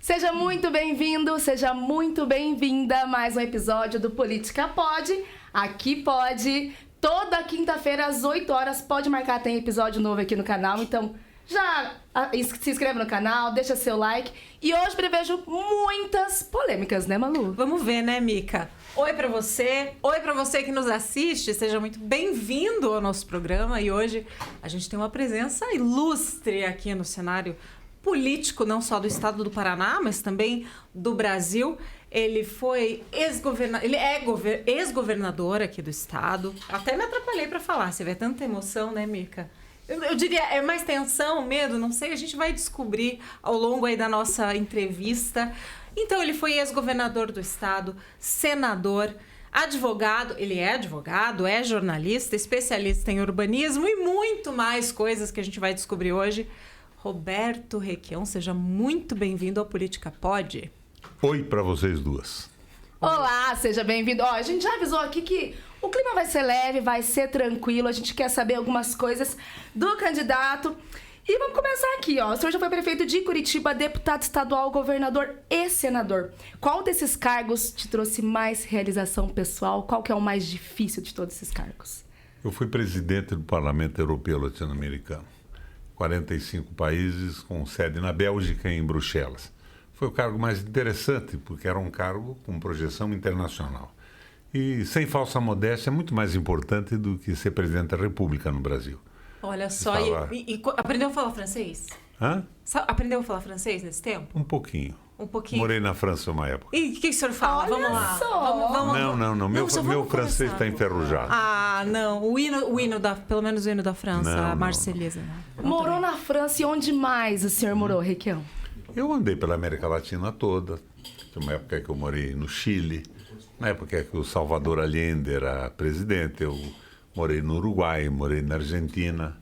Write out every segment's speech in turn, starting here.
Seja muito bem-vindo, seja muito bem-vinda a mais um episódio do Política Pode. Aqui pode, toda quinta-feira às 8 horas, pode marcar, tem episódio novo aqui no canal. Então, já se inscreve no canal, deixa seu like. E hoje prevejo muitas polêmicas, né, Malu? Vamos ver, né, Mica? Oi pra você que nos assiste, seja muito bem-vindo ao nosso programa. E hoje a gente tem uma presença ilustre aqui no cenário político, não só do estado do Paraná, mas também do Brasil. Ele foi ex-governador aqui do estado. Até me atrapalhei para falar, você vê tanta emoção, né, Mica? Eu diria, é mais tensão, medo, não sei, a gente vai descobrir ao longo aí da nossa entrevista. Então, ele foi ex-governador do estado, senador, advogado, ele é advogado, é jornalista, especialista em urbanismo e muito mais coisas que a gente vai descobrir hoje. Roberto Requião, seja muito bem-vindo ao Política Pode. Oi para vocês duas. Olá, seja bem-vindo. Ó, a gente já avisou aqui que o clima vai ser leve, vai ser tranquilo. A gente quer saber algumas coisas do candidato. E vamos começar aqui, ó. O senhor já foi prefeito de Curitiba, deputado estadual, governador e senador. Qual desses cargos te trouxe mais realização pessoal? Qual que é o mais difícil de todos esses cargos? Eu fui presidente do Parlamento Europeu Latino-Americano. 45 países, com sede na Bélgica e em Bruxelas. Foi o cargo mais interessante, porque era um cargo com projeção internacional. E, sem falsa modéstia, é muito mais importante do que ser presidente da República no Brasil. Olha só, e aprendeu a falar francês? Hã? Aprendeu a falar francês nesse tempo? Um pouquinho. Um pouquinho. Morei na França uma época. E o que o senhor fala? Olha Vamos lá. só. Não. Meu francês está enferrujado. Ah, não. Pelo menos o hino da França, Não, a Marselhesa. Morou na França e onde mais o senhor morou, Requião? Eu andei pela América Latina toda. Tinha uma época que eu morei no Chile, na época que o Salvador Allende era presidente. Eu morei no Uruguai, morei na Argentina,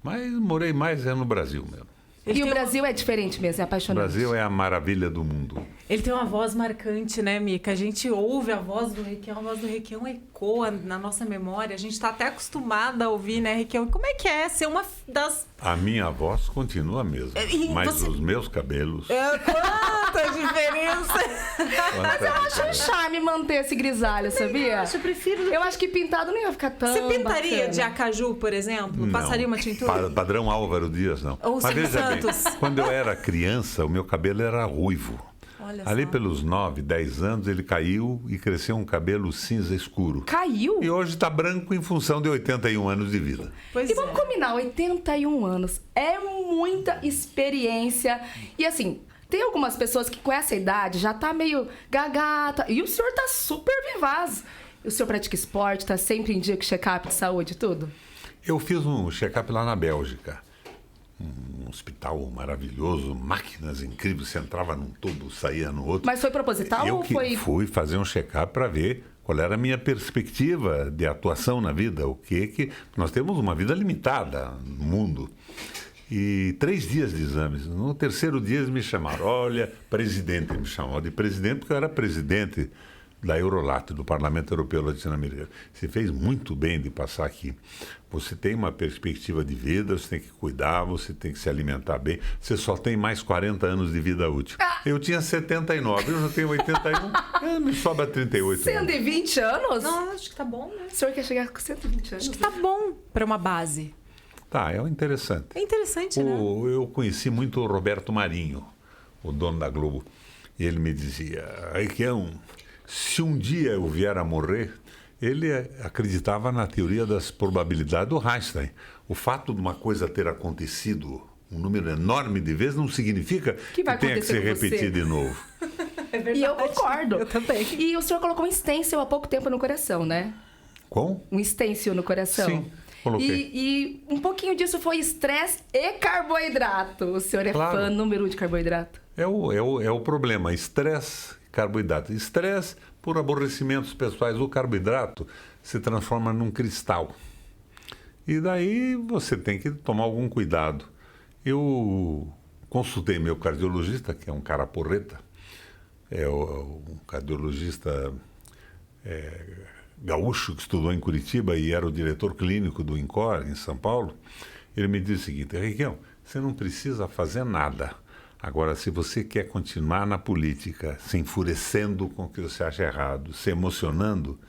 mas morei mais no Brasil mesmo. E o Brasil é diferente mesmo, é O apaixonante. Brasil é a maravilha do mundo. Ele tem uma voz marcante, né, Mica? A gente ouve a voz do Requião ecoa na nossa memória. A gente está até acostumada a ouvir, né, Requião? Como é que é ser uma das... A minha voz continua a mesma, mas os meus cabelos... Quanta diferença! Mas eu acho um charme manter esse grisalho, sabia? Eu prefiro... Eu acho que pintado não ia ficar tão Você pintaria bacana. de acaju, por exemplo? Não. Passaria uma tintura? Padrão Álvaro Dias, não. Ou Mas veja bem, Santos. quando eu era criança, o meu cabelo era ruivo. Olha Ali só. pelos 9, 10 anos, ele caiu e cresceu um cabelo cinza escuro. Caiu? E hoje está branco em função de 81 anos de vida. Pois E vamos é. combinar, 81 anos é muita experiência. E assim, tem algumas pessoas que com essa idade já tá meio gagata. E o senhor tá super vivaz. O senhor pratica esporte, tá sempre em dia com check-up de saúde e tudo? Eu fiz um check-up lá na Bélgica. Um hospital maravilhoso, máquinas incríveis. Você entrava num tubo, saía no outro. Mas foi proposital Eu ou foi... fui fazer um check-up para ver qual era a minha perspectiva de atuação na vida. O que nós temos uma vida limitada no mundo. E 3 dias de exames. No terceiro dia eles me chamaram. Olha, presidente, me chamou de presidente porque eu era presidente da Eurolat, do Parlamento Europeu Latino-Americano. Você fez muito bem de passar aqui. Você tem uma perspectiva de vida, você tem que cuidar, você tem que se alimentar bem. Você só tem mais 40 anos de vida útil. Eu tinha 79, eu já tenho 81, me sobra 38. 120 anos? Não, acho que tá bom, né? O senhor quer chegar com 120 anos? Acho que tá bom para uma base. Tá, é interessante. É interessante, né? Eu conheci muito o Roberto Marinho, o dono da Globo. E ele me dizia, Requião, se um dia eu vier a morrer, ele acreditava na teoria das probabilidades do Einstein. O fato de uma coisa ter acontecido um número enorme de vezes não significa que vai tenha que acontecer ser com você. repetido de novo. É verdade. E eu concordo. Eu também. E o senhor colocou um stencil há pouco tempo no coração, né? Com? Um stencil no coração. Sim, coloquei. E um pouquinho disso foi estresse e carboidrato. O senhor é Claro. fã número 1 de carboidrato? É o problema, estresse, carboidrato. Estresse por aborrecimentos pessoais. O carboidrato se transforma num cristal. E daí você tem que tomar algum cuidado. Eu consultei meu cardiologista, que é um cara porreta, é um cardiologista gaúcho que estudou em Curitiba e era o diretor clínico do INCOR, em São Paulo. Ele me disse o seguinte: Requião, você não precisa fazer nada. Agora, se você quer continuar na política, se enfurecendo com o que você acha errado, se emocionando,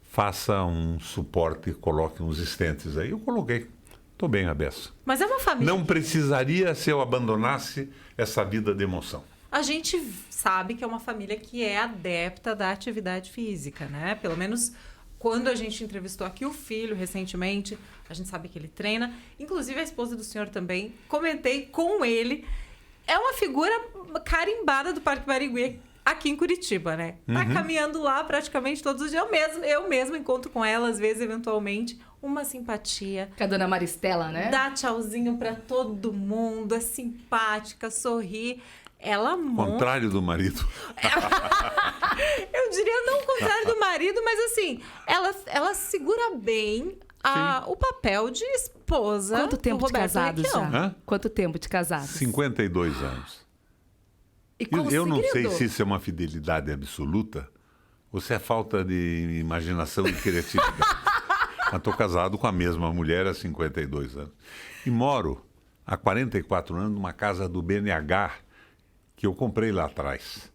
faça um suporte, coloque uns estentes aí. Eu coloquei. Estou bem a beça. Mas é uma família. Não precisaria se eu abandonasse essa vida de emoção. A gente sabe que é uma família que é adepta da atividade física, né? Pelo menos quando a gente entrevistou aqui o filho recentemente, a gente sabe que ele treina. Inclusive a esposa do senhor também. Comentei com ele. É uma figura carimbada do Parque Barigui aqui em Curitiba, né? Tá caminhando lá praticamente todos os dias. Eu mesmo encontro com ela, às vezes, eventualmente. Uma simpatia. Com a dona Maristela, né? Dá tchauzinho pra todo mundo, é simpática, sorri. Ela monta... Contrário do marido. Eu diria não o contrário do marido, mas assim, ela segura bem o papel de esposa. Quanto tempo do de Roberto casados Requião. já? Hã? Quanto tempo de casados? 52 anos. E qual Eu não sei segredo? se isso é uma fidelidade absoluta ou se é falta de imaginação e criatividade. Mas estou casado com a mesma mulher há 52 anos. E moro há 44 anos numa casa do BNH que eu comprei lá atrás.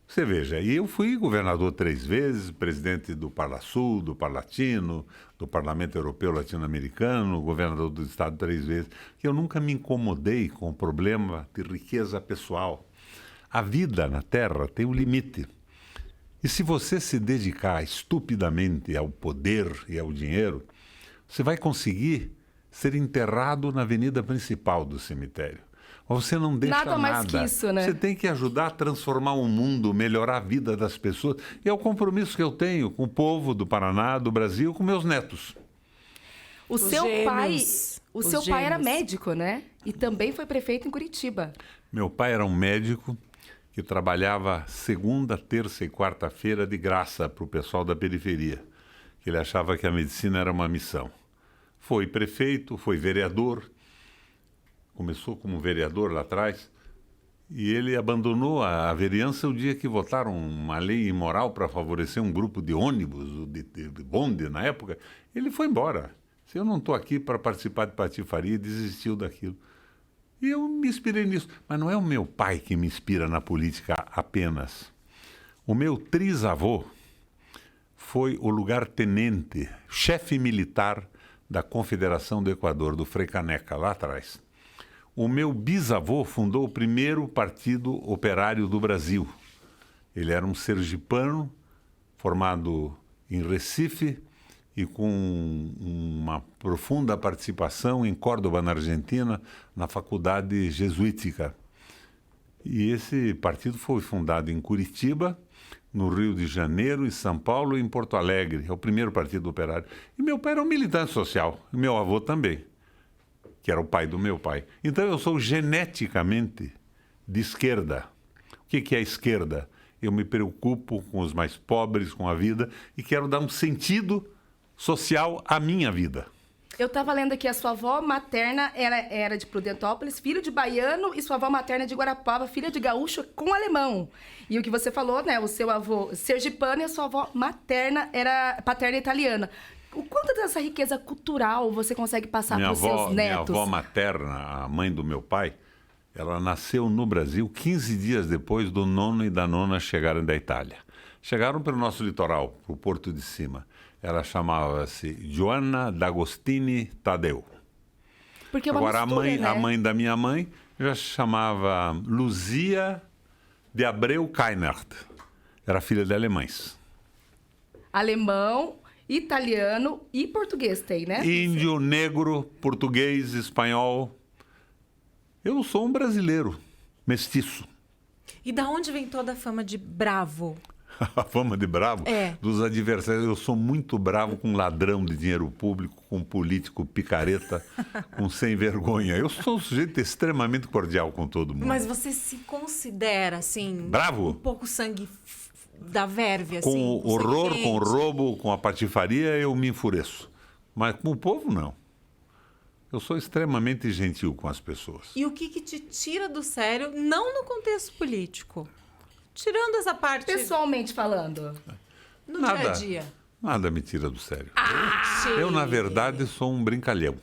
Você veja, e eu fui governador 3 vezes, presidente do Parlasul, do Parlatino, do Parlamento Europeu Latino-Americano, governador do Estado 3 vezes. Eu nunca me incomodei com o problema de riqueza pessoal. A vida na Terra tem um limite. E se você se dedicar estupidamente ao poder e ao dinheiro, você vai conseguir ser enterrado na avenida principal do cemitério. Mas você não deixa Nada mais que isso, né? Você tem que ajudar a transformar o mundo, melhorar a vida das pessoas. E é o compromisso que eu tenho com o povo do Paraná, do Brasil, com meus netos. O seu pai, gêmeos. o Os seu pai era gêmeos. médico, né? E também foi prefeito em Curitiba. Meu pai era um médico que trabalhava segunda, terça e quarta-feira de graça para o pessoal da periferia. Ele achava que a medicina era uma missão. Foi prefeito, foi vereador, começou como vereador lá atrás, e ele abandonou a vereança o dia que votaram uma lei imoral para favorecer um grupo de ônibus, de bonde na época. Ele foi embora. Se eu não estou aqui para participar de patifaria, desistiu daquilo. E eu me inspirei nisso. Mas não é o meu pai que me inspira na política apenas. O meu trisavô foi o lugar-tenente, chefe militar da Confederação do Equador, do Frei Caneca, lá atrás. O meu bisavô fundou o primeiro partido operário do Brasil. Ele era um sergipano, formado em Recife e com uma profunda participação em Córdoba, na Argentina, na faculdade jesuítica. E esse partido foi fundado em Curitiba, no Rio de Janeiro, em São Paulo e em Porto Alegre. É o primeiro partido operário. E meu pai era um militante social, e meu avô também, que era o pai do meu pai. Então eu sou geneticamente de esquerda. O que é a esquerda? Eu me preocupo com os mais pobres, com a vida, e quero dar um sentido social à minha vida. Eu estava lendo aqui, a sua avó materna era de Prudentópolis, filho de baiano, e sua avó materna de Guarapava, filha de gaúcho com alemão. E o que você falou, né? O seu avô sergipano e a sua avó materna era paterna italiana. O quanto dessa riqueza cultural você consegue passar para os seus netos? Minha avó materna, a mãe do meu pai, ela nasceu no Brasil 15 dias depois do nono e da nona chegarem da Itália. Chegaram pelo nosso litoral, para o Porto de Cima. Ela chamava-se Joana D'Agostini Tadeu. Porque é uma Agora, mistura, né? a mãe da minha mãe já chamava Luzia de Abreu Kainert. Era filha de alemães. Alemão, italiano e português tem, né? Índio, negro, português, espanhol. Eu sou um brasileiro, mestiço. E da onde vem toda a fama de bravo? A fama de bravo dos adversários. Eu sou muito bravo com ladrão de dinheiro público, com político picareta, com sem vergonha. Eu sou um sujeito extremamente cordial com todo mundo. Mas você se considera, assim... Bravo? Um pouco sangue da verve, assim? Com o horror, sangue com o quente? roubo, com a patifaria, eu me enfureço. Mas com o povo, não. Eu sou extremamente gentil com as pessoas. E o que te tira do sério, não no contexto político? Tirando essa parte Pessoalmente falando. no Nada. dia a dia. Nada me tira do sério. Mentira. Eu, na verdade, sou um brincalhão.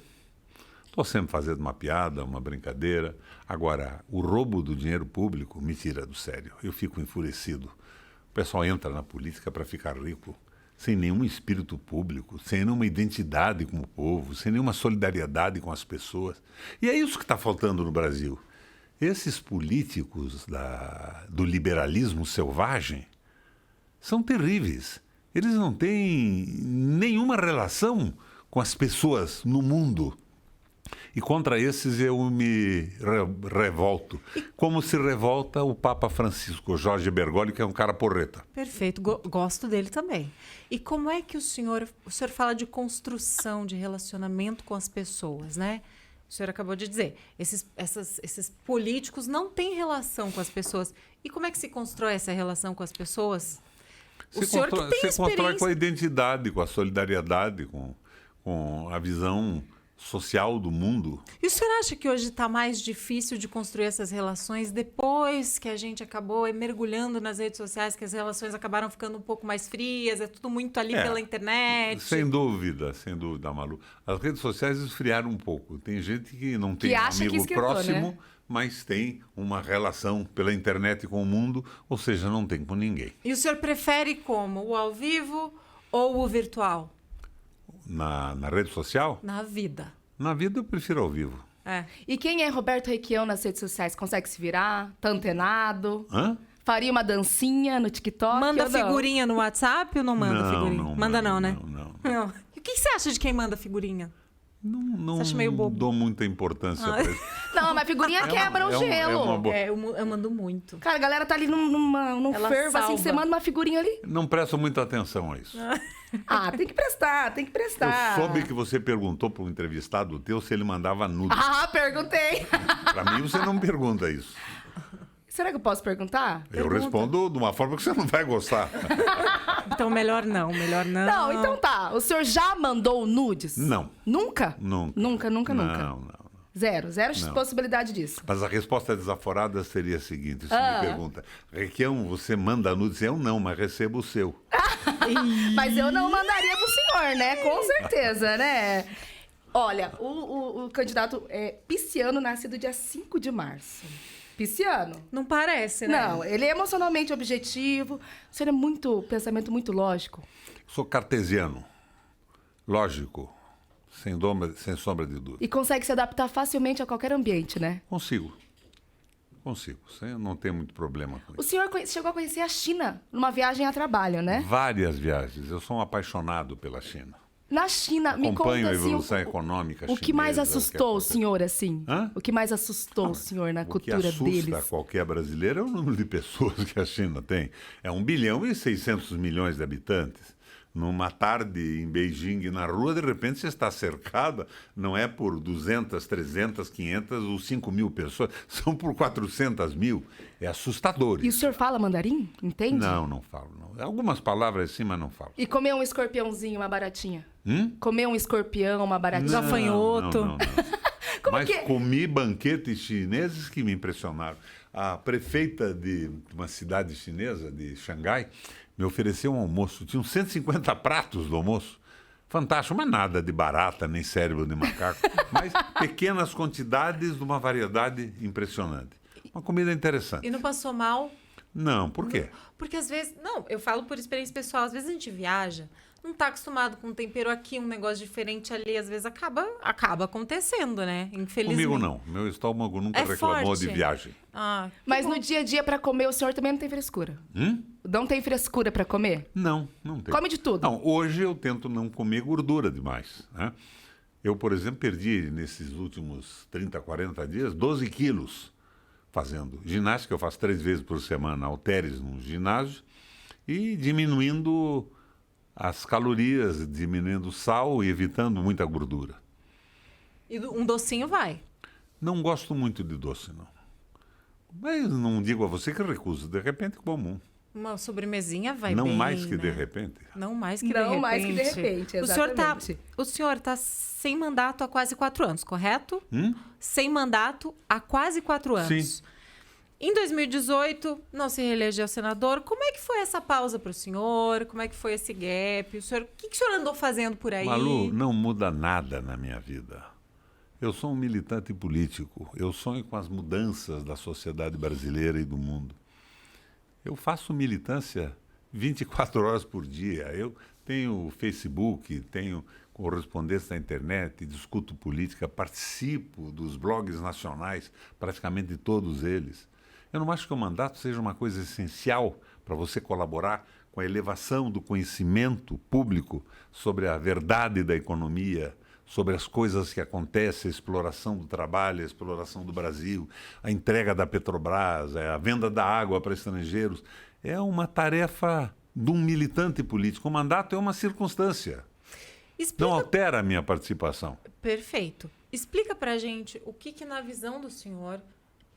Estou sempre fazendo uma piada, uma brincadeira. Agora, o roubo do dinheiro público me tira do sério. Eu fico enfurecido. O pessoal entra na política para ficar rico, sem nenhum espírito público, sem nenhuma identidade com o povo, sem nenhuma solidariedade com as pessoas. E é isso que está faltando no Brasil. Esses políticos do liberalismo selvagem são terríveis. Eles não têm nenhuma relação com as pessoas no mundo. E contra esses eu me revolto. Como se revolta o Papa Francisco, Jorge Bergoglio, que é um cara porreta. Perfeito, gosto dele também. E como é que o senhor fala de construção de relacionamento com as pessoas, né? O senhor acabou de dizer, esses políticos não têm relação com as pessoas. E como é que se constrói essa relação com as pessoas? Você constrói com a identidade, com a solidariedade, com a visão social do mundo. E o senhor acha que hoje está mais difícil de construir essas relações depois que a gente acabou mergulhando nas redes sociais, que as relações acabaram ficando um pouco mais frias, é tudo muito ali pela internet? Sem dúvida, Malu. As redes sociais esfriaram um pouco. Tem gente que não tem um amigo próximo, né? Mas tem uma relação pela internet com o mundo, ou seja, não tem com ninguém. E o senhor prefere como? O ao vivo ou o virtual? Na rede social? Na vida. Na vida eu prefiro ao vivo. É. E quem é Roberto Requião nas redes sociais? Consegue se virar? Tá antenado? Hã? Faria uma dancinha no TikTok? Manda figurinha no WhatsApp ou não manda figurinha? Não, manda não, né? Não. E o que você acha de quem manda figurinha? Não você acha meio bobo? Dou muita importância pra isso. Não, mas figurinha quebra o gelo. Eu mando muito. Cara, a galera tá ali num Ela fervo, salva. assim, você manda uma figurinha ali. Não presto muita atenção a isso. Tem que prestar. Eu soube que você perguntou para um entrevistado teu se ele mandava nudes. Perguntei. Para mim, você não pergunta isso. Será que eu posso perguntar? Eu respondo de uma forma que você não vai gostar. Então, melhor não. Não, então tá. O senhor já mandou nudes? Não. Nunca? Nunca. Não. Zero Não. possibilidade disso. Mas a resposta desaforada seria a seguinte: você me pergunta, Requião, você manda nudes? Eu não, mas recebo o seu. Mas eu não mandaria pro senhor, né? Com certeza, né? Olha, o candidato é pisciano, nascido dia 5 de março. Pisciano? Não parece, né? Não, ele é emocionalmente objetivo. O senhor é pensamento muito lógico. Sou cartesiano. Lógico. Sem sombra de dúvida. E consegue se adaptar facilmente a qualquer ambiente, né? Consigo. Eu não tenho muito problema com isso. O senhor chegou a conhecer a China numa viagem a trabalho, né? Várias viagens. Eu sou um apaixonado pela China. Na China, me Acompanho conta a assim, evolução econômica o que mais chinesa, assustou o senhor, assim? Hã? O que mais assustou o senhor na cultura deles? O que assusta qualquer brasileiro é o número de pessoas que a China tem. É 1 bilhão e 600 milhões de habitantes. Numa tarde em Beijing, na rua, de repente você está cercada, não é por 200, 300, 500 ou 5 mil pessoas, são por 400 mil. É assustador. E o senhor fala mandarim? Entende? Não falo. Não. Algumas palavras sim, mas não falo. E comer um escorpiãozinho, uma baratinha? Comer um escorpião, uma baratinha? Gafanhoto. Não. Mas comi banquetes chineses que me impressionaram. A prefeita de uma cidade chinesa, de Xangai, me ofereceu um almoço. Tinha uns 150 pratos do almoço. Fantástico, mas nada de barata, nem cérebro de macaco. Mas pequenas quantidades de uma variedade impressionante. Uma comida interessante. E não passou mal? Não, por quê? Porque às vezes... Não, eu falo por experiência pessoal. Às vezes a gente viaja, não está acostumado com um tempero aqui, um negócio diferente ali. Às vezes acaba acontecendo, né? Infelizmente. Comigo não. Meu estômago nunca reclamou forte. de viagem. Mas no dia a dia, para comer, o senhor também não tem frescura? Não tem frescura para comer? Não tem. Come de tudo? Não, hoje eu tento não comer gordura demais, né? Eu, por exemplo, perdi nesses últimos 30, 40 dias 12 quilos fazendo ginástica. Eu faço 3 vezes por semana halteres no ginásio e diminuindo as calorias, diminuindo o sal e evitando muita gordura. E um docinho vai? Não gosto muito de doce, não. Mas não digo a você que recuso. De repente, como Uma sobremesinha vai não bem, mais que né? de repente. Não mais que de Não repente. mais que de repente, exatamente. O senhor tá sem mandato há quase 4 anos, correto? Sem mandato há quase 4 anos. Sim. Em 2018, não se reelegeu senador. Como é que foi essa pausa para o senhor? Como é que foi esse gap? O que o senhor andou fazendo por aí? Malu, não muda nada na minha vida. Eu sou um militante político. Eu sonho com as mudanças da sociedade brasileira e do mundo. Eu faço militância 24 horas por dia. Eu tenho Facebook, tenho correspondência na internet, discuto política, participo dos blogs nacionais, praticamente todos eles. Eu não acho que o mandato seja uma coisa essencial para você colaborar com a elevação do conhecimento público sobre a verdade da economia, sobre as coisas que acontecem, a exploração do trabalho, a exploração do Brasil, a entrega da Petrobras, a venda da água para estrangeiros. É uma tarefa de um militante político. O mandato é uma circunstância. Não altera a minha participação. Perfeito. Explica pra gente o que na visão do senhor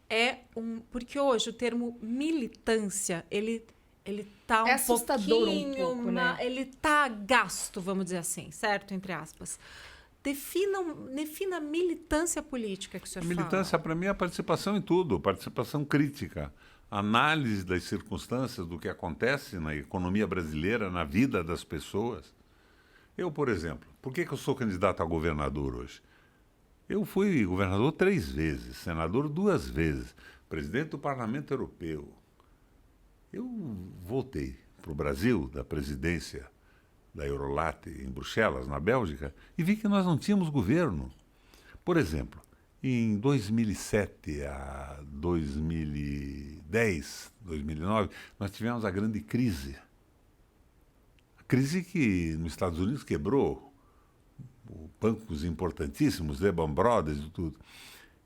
é Porque hoje o termo militância, ele tá um assustador um pouquinho... pouco, né? Ele tá gasto, vamos dizer assim, certo? Entre aspas. Defina a militância política que o senhor fala. Militância, para mim, é a participação em tudo, participação crítica, análise das circunstâncias, do que acontece na economia brasileira, na vida das pessoas. Eu, por exemplo, por que eu sou candidato a governador hoje? Eu fui governador 3 vezes, senador 2 vezes, presidente do Parlamento Europeu. Eu voltei para o Brasil, da presidência da Eurolat em Bruxelas, na Bélgica, e vi que nós não tínhamos governo. Por exemplo, em 2007 a 2010, 2009, nós tivemos a grande crise. A crise que nos Estados Unidos quebrou bancos importantíssimos, Lehman Brothers e tudo.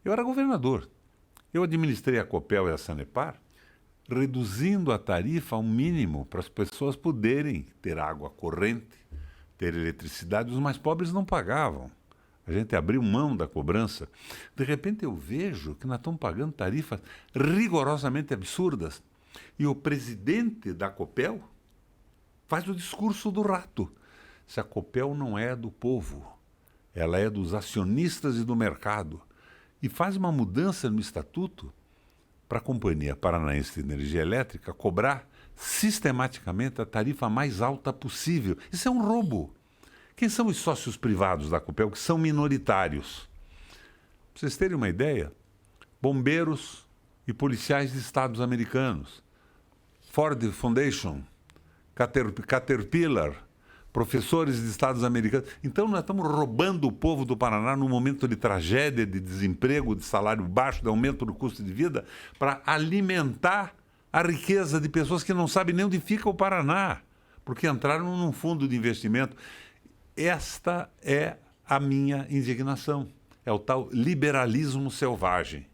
Eu era governador. Eu administrei a Copel e a Sanepar, reduzindo a tarifa ao mínimo para as pessoas poderem ter água corrente, ter eletricidade. Os mais pobres não pagavam. A gente abriu mão da cobrança. De repente eu vejo que nós estamos pagando tarifas rigorosamente absurdas. E o presidente da Copel faz o discurso do rato. Se a Copel não é do povo, ela é dos acionistas e do mercado. E faz uma mudança no estatuto para a Companhia Paranaense de Energia Elétrica cobrar sistematicamente a tarifa mais alta possível. Isso é um roubo. Quem são os sócios privados da Copel, que são minoritários? Para vocês terem uma ideia, bombeiros e policiais de estados americanos, Ford Foundation, Caterpillar, professores de estados americanos. Então nós estamos roubando o povo do Paraná num momento de tragédia, de desemprego, de salário baixo, de aumento do custo de vida, para alimentar a riqueza de pessoas que não sabem nem onde fica o Paraná, porque entraram num fundo de investimento. Esta é a minha indignação. É o tal liberalismo selvagem.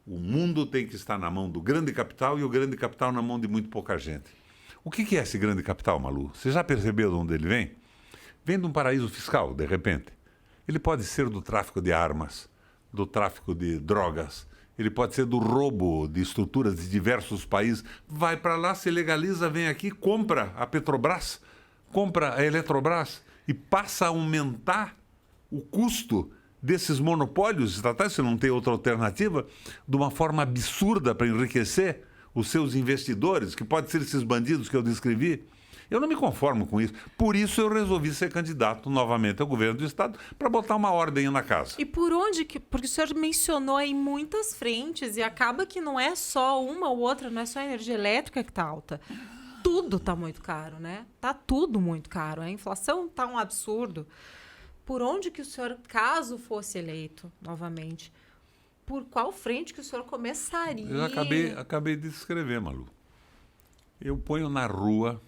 O mundo tem que estar na mão do grande capital e o grande capital na mão de muito pouca gente. O que é esse grande capital, Malu? Você já percebeu de onde ele vem? Vem de um paraíso fiscal, de repente. Ele pode ser do tráfico de armas, do tráfico de drogas, ele pode ser do roubo de estruturas de diversos países. Vai para lá, se legaliza, vem aqui, compra a Petrobras, compra a Eletrobras e passa a aumentar o custo desses monopólios estatais, se não tem outra alternativa, de uma forma absurda para enriquecer os seus investidores, que podem ser esses bandidos que eu descrevi. Eu não me conformo com isso. Por isso eu resolvi ser candidato novamente ao governo do Estado para botar uma ordem na casa. E por onde que... Porque o senhor mencionou aí muitas frentes e acaba que não é só uma ou outra, não é só a energia elétrica que está alta. Tudo está muito caro, né? Está tudo muito caro. A inflação está um absurdo. Por onde que o senhor, caso fosse eleito novamente, por qual frente que o senhor começaria? Eu acabei de escrever, Malu. Eu ponho na rua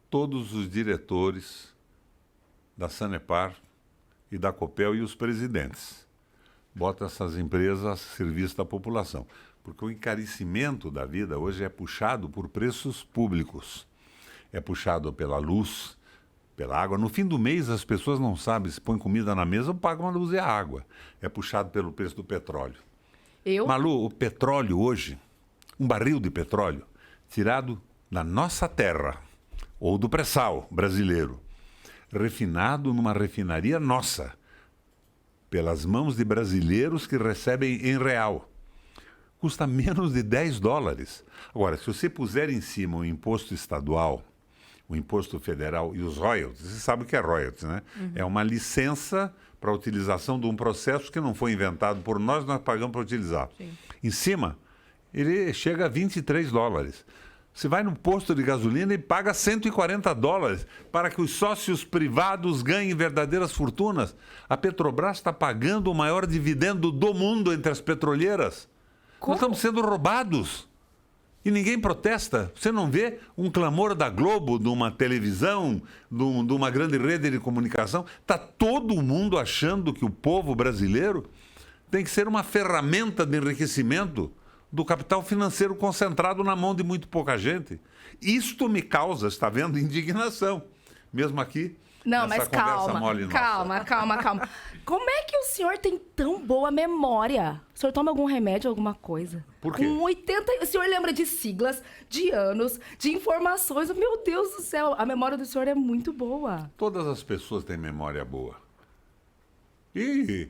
todos os diretores da Sanepar e da Copel e os presidentes. Bota essas empresas a serviço da população. Porque o encarecimento da vida hoje é puxado por preços públicos. É puxado pela luz, pela água. No fim do mês, as pessoas não sabem se põe comida na mesa ou pagam a luz e a água. É puxado pelo preço do petróleo. Malu, o petróleo hoje, um barril de petróleo, tirado da nossa terra, ou do pré-sal brasileiro, refinado numa refinaria nossa, pelas mãos de brasileiros que recebem em real, custa menos de $10. Agora, se você puser em cima o imposto estadual, o imposto federal e os royalties, você sabe o que é royalties, né? Uhum. É uma licença para a utilização de um processo que não foi inventado por nós, nós pagamos para utilizar. Sim. Em cima, ele chega a $23. Você vai no posto de gasolina e paga $140 para que os sócios privados ganhem verdadeiras fortunas. A Petrobras está pagando o maior dividendo do mundo entre as petroleiras. Como? Nós estamos sendo roubados. E ninguém protesta. Você não vê um clamor da Globo, de uma televisão, de uma grande rede de comunicação. Está todo mundo achando que o povo brasileiro tem que ser uma ferramenta de enriquecimento do capital financeiro concentrado na mão de muito pouca gente. Isto me causa, está vendo, indignação. Mesmo aqui, Não, nessa mas conversa mole nossa. calma. Como é que o senhor tem tão boa memória? O senhor toma algum remédio, alguma coisa? Por quê? Com 80... O senhor lembra de siglas, de anos, de informações. Meu Deus do céu, a memória do senhor é muito boa. Todas as pessoas têm memória boa. E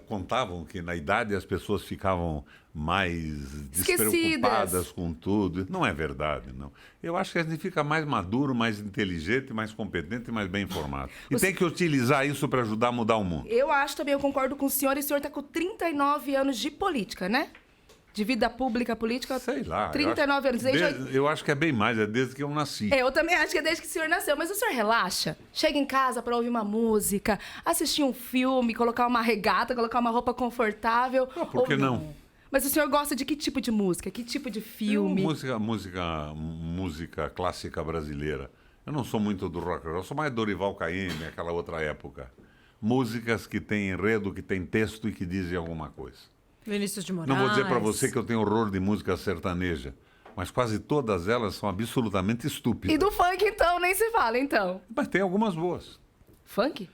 contavam que na idade as pessoas ficavam mais despreocupadas com tudo. Não é verdade, não. Eu acho que a gente fica mais maduro, mais inteligente, mais competente e mais bem informado. E tem que utilizar isso para ajudar a mudar o mundo. Eu acho também, eu concordo com o senhor. E o senhor está com 39 anos de política, né? De vida pública, política. Sei lá. 39 anos. Eu acho que é bem mais, é desde que eu nasci. Eu também acho que é desde que o senhor nasceu. Mas o senhor relaxa? Chega em casa pra ouvir uma música, assistir um filme, colocar uma regata, colocar uma roupa confortável. Por que não? Mas o senhor gosta de que tipo de música? Que tipo de filme? Música clássica brasileira. Eu não sou muito do rock, eu sou mais Dorival Caymmi, aquela outra época. Músicas que têm enredo, que têm texto e que dizem alguma coisa. Vinícius de Moraes. Não vou dizer para você que eu tenho horror de música sertaneja, mas quase todas elas são absolutamente estúpidas. E do funk, então, nem se fala, então. Mas tem algumas boas. Funk?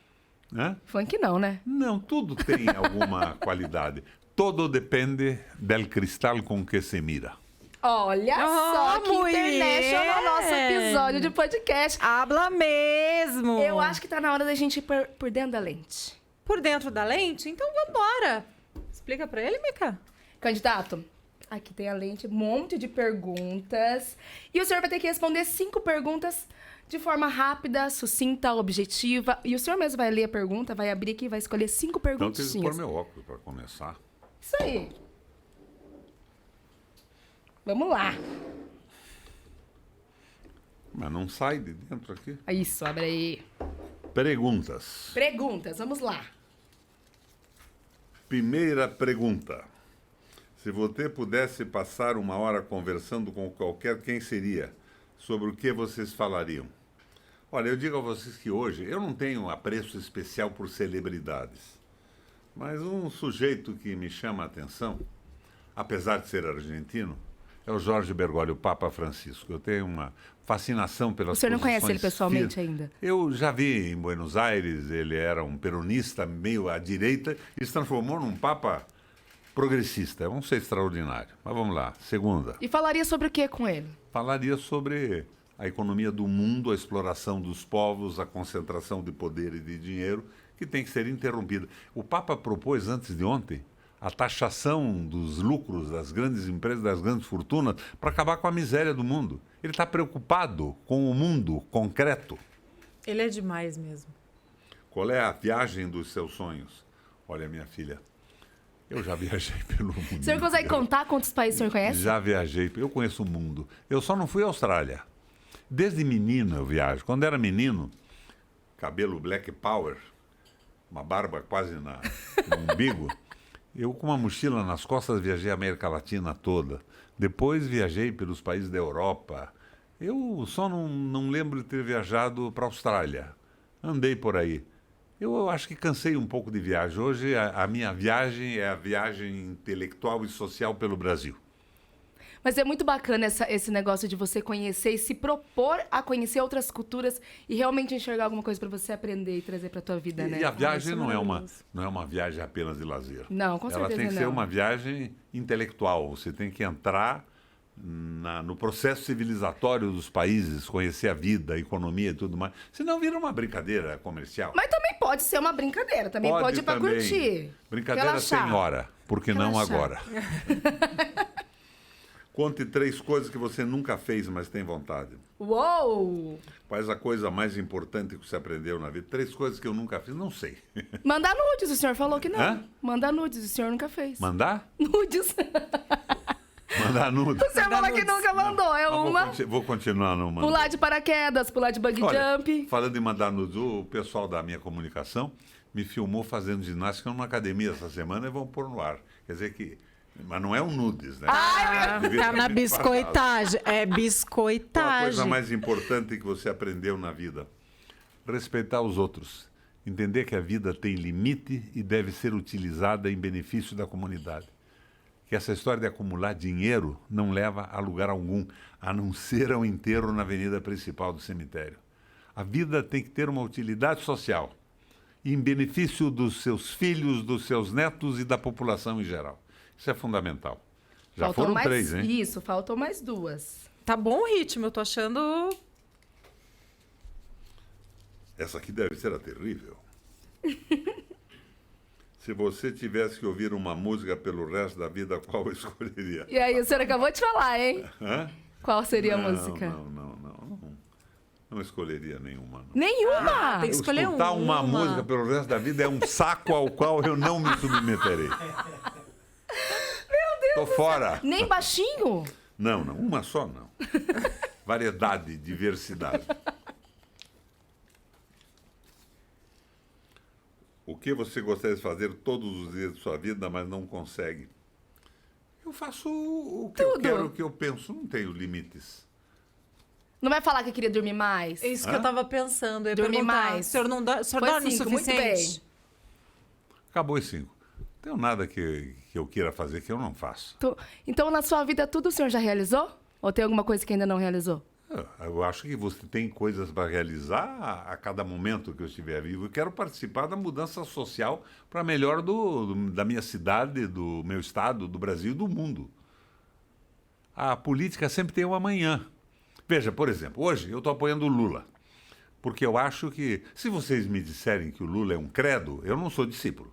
Né? Funk não, né? Não, tudo tem alguma qualidade. Todo depende del cristal com que se mira. Olha só que mulher! international nosso episódio de podcast. Habla mesmo! Eu acho que tá na hora da gente ir por dentro da lente. Por dentro da lente? Então vambora! Explica pra ele, Mica. Candidato, aqui tem a lente, um monte de perguntas. E o senhor vai ter que responder 5 perguntas de forma rápida, sucinta, objetiva. E o senhor mesmo vai ler a pergunta, vai abrir aqui e vai escolher 5 Então perguntinhas. eu tenho que pôr meu óculos para começar. Isso aí. Vamos lá. Mas não sai de dentro aqui. Isso, abre aí. Perguntas. Perguntas, vamos lá. Primeira pergunta. Se você pudesse passar uma hora conversando com qualquer, quem seria? Sobre o que vocês falariam? Olha, eu digo a vocês que hoje eu não tenho apreço especial por celebridades. Mas um sujeito que me chama a atenção, apesar de ser argentino, é o Jorge Bergoglio, o Papa Francisco. Eu tenho uma fascinação pelas O senhor não conhece ele posições pessoalmente firmes. ainda? Eu já vi em Buenos Aires, ele era um peronista meio à direita e se transformou num Papa progressista. É um ser extraordinário. Mas vamos lá. Segunda. E falaria sobre o que com ele? Falaria sobre a economia do mundo, a exploração dos povos, a concentração de poder e de dinheiro, que tem que ser interrompida. O Papa propôs antes de ontem a taxação dos lucros das grandes empresas, das grandes fortunas, para acabar com a miséria do mundo. Ele está preocupado com o mundo concreto. Ele é demais mesmo. Qual é a viagem dos seus sonhos? Olha, minha filha, eu já viajei pelo mundo. O senhor consegue inteiro. contar quantos países o senhor conhece? Já viajei, eu conheço o mundo. Eu só não fui à Austrália. Desde menino eu viajo. Quando era menino, cabelo black power, uma barba quase no umbigo, eu com uma mochila nas costas viajei a América Latina toda. Depois viajei pelos países da Europa. Eu só não lembro de ter viajado para a Austrália. Andei por aí. Eu acho que cansei um pouco de viagem. Hoje a minha viagem é a viagem intelectual e social pelo Brasil. Mas é muito bacana esse negócio de você conhecer e se propor a conhecer outras culturas e realmente enxergar alguma coisa para você aprender e trazer para tua vida, né? E a viagem isso é não é maravilhoso. uma viagem apenas de lazer. Não, com certeza Ela tem que ser não. uma viagem intelectual. Você tem que entrar no processo civilizatório dos países, conhecer a vida, a economia e tudo mais. Senão vira uma brincadeira comercial. Mas também pode ser uma brincadeira, também pode ir pra também. curtir. Brincadeira Relaxar. sem hora, porque não Relaxar. agora. Conte 3 coisas que você nunca fez, mas tem vontade. Uou! Quais a coisa mais importante que você aprendeu na vida? 3 coisas que eu nunca fiz, não sei. Mandar nudes, o senhor falou que não. Hã? Mandar nudes, o senhor nunca fez. Mandar? Nudes. Mandar nude. O senhor falou que nunca mandou. É uma. Vou continuar no mandar. Pular de paraquedas, pular de bungee Olha, jump. falando em mandar nudes, o pessoal da minha comunicação me filmou fazendo ginástica numa academia essa semana e vão pôr no ar. Quer dizer que... Mas não é um nudes, né? Tá na biscoitagem. É Qual a biscoitagem. coisa mais importante que você aprendeu na vida? Respeitar os outros. Entender que a vida tem limite e deve ser utilizada em benefício da comunidade. Que essa história de acumular dinheiro não leva a lugar algum, a não ser ao enterro na avenida principal do cemitério. A vida tem que ter uma utilidade social, em benefício dos seus filhos, dos seus netos e da população em geral. Isso é fundamental. Já Faltou foram mais... 3, hein? Isso, faltou mais 2. Tá bom o ritmo, eu tô achando... Essa aqui deve ser a terrível. Se você tivesse que ouvir uma música pelo resto da vida, qual escolheria? E aí, o senhor acabou de falar, hein? Hã? Qual seria a Não, música? Não escolheria nenhuma. Não. Nenhuma! tem que escolher Escutar uma música pelo resto da vida é um saco ao qual eu não me submeterei. Meu Deus! Tô fora. Nem baixinho? Não, uma só não. Variedade, diversidade. O que você gostaria de fazer todos os dias de sua vida, mas não consegue? Eu faço o que eu Tudo. quero, o que eu penso. Não tenho limites. Não vai falar que queria dormir mais? É isso que Hã? eu tava pensando. Eu ia Dormir perguntar, mais. O senhor, não o senhor Foi dorme o 5, muito suficiente? bem. Acabou os 5. Não tenho nada que eu queira fazer que eu não faço. Então, na sua vida, tudo o senhor já realizou? Ou tem alguma coisa que ainda não realizou? Eu acho que você tem coisas para realizar a cada momento que eu estiver vivo. Eu quero participar da mudança social para melhor da minha cidade, do meu estado, do Brasil e do mundo. A política sempre tem um amanhã. Veja, por exemplo, hoje eu estou apoiando o Lula. Porque eu acho que, se vocês me disserem que o Lula é um credo, eu não sou discípulo.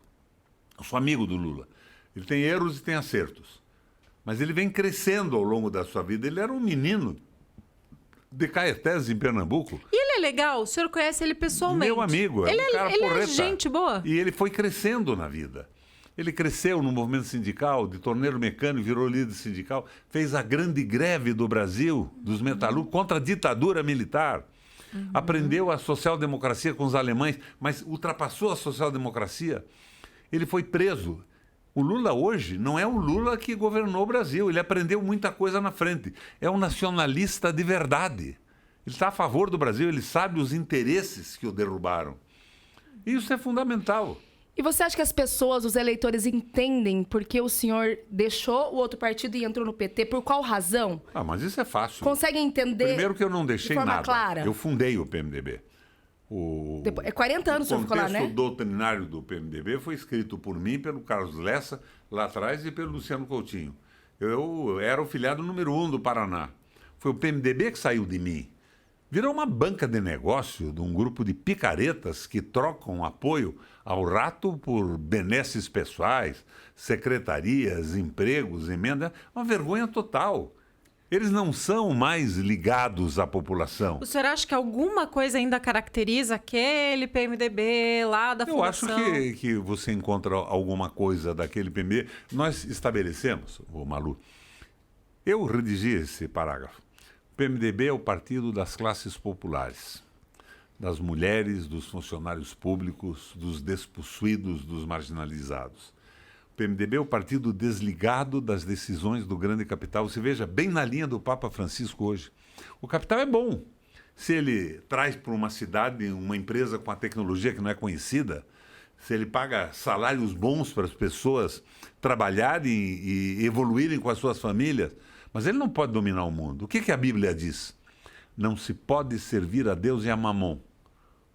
Eu sou amigo do Lula. Ele tem erros e tem acertos. Mas ele vem crescendo ao longo da sua vida. Ele era um menino de Caetés, em Pernambuco. E ele é legal? O senhor conhece ele pessoalmente? Meu amigo, Ele um cara ele porreta. é gente boa? E ele foi crescendo na vida. Ele cresceu no movimento sindical, de torneiro mecânico, virou líder sindical, fez a grande greve do Brasil, dos metalúrgicos, contra a ditadura militar. Aprendeu a social-democracia com os alemães, mas ultrapassou a social-democracia. Ele foi preso. O Lula hoje não é o Lula que governou o Brasil. Ele aprendeu muita coisa na frente. É um nacionalista de verdade. Ele está a favor do Brasil, ele sabe os interesses que o derrubaram. Isso é fundamental. E você acha que as pessoas, os eleitores, entendem por que o senhor deixou o outro partido e entrou no PT? Por qual razão? Ah, mas isso é fácil. Conseguem entender? Primeiro que eu não deixei de forma nada. clara? Eu fundei o PMDB. É 40 anos o senhor ficou lá, né? O contexto doutrinário do PMDB foi escrito por mim, pelo Carlos Lessa, lá atrás, e pelo Luciano Coutinho. Eu era o filiado número 1 do Paraná. Foi o PMDB que saiu de mim. Virou uma banca de negócio de um grupo de picaretas que trocam apoio ao rato por benesses pessoais, secretarias, empregos, emendas. Uma vergonha total. Eles não são mais ligados à população. O senhor acha que alguma coisa ainda caracteriza aquele PMDB lá da Eu acho fundação? que você encontra alguma coisa daquele PMDB. Nós estabelecemos, ô Malu, eu redigi esse parágrafo. O PMDB é o partido das classes populares, das mulheres, dos funcionários públicos, dos despossuídos, dos marginalizados. O PMDB é o partido desligado das decisões do grande capital. Você veja, bem na linha do Papa Francisco hoje. O capital é bom. Se ele traz para uma cidade uma empresa com a tecnologia que não é conhecida, se ele paga salários bons para as pessoas trabalharem e evoluírem com as suas famílias, mas ele não pode dominar o mundo. O que a Bíblia diz? Não se pode servir a Deus e a mamon.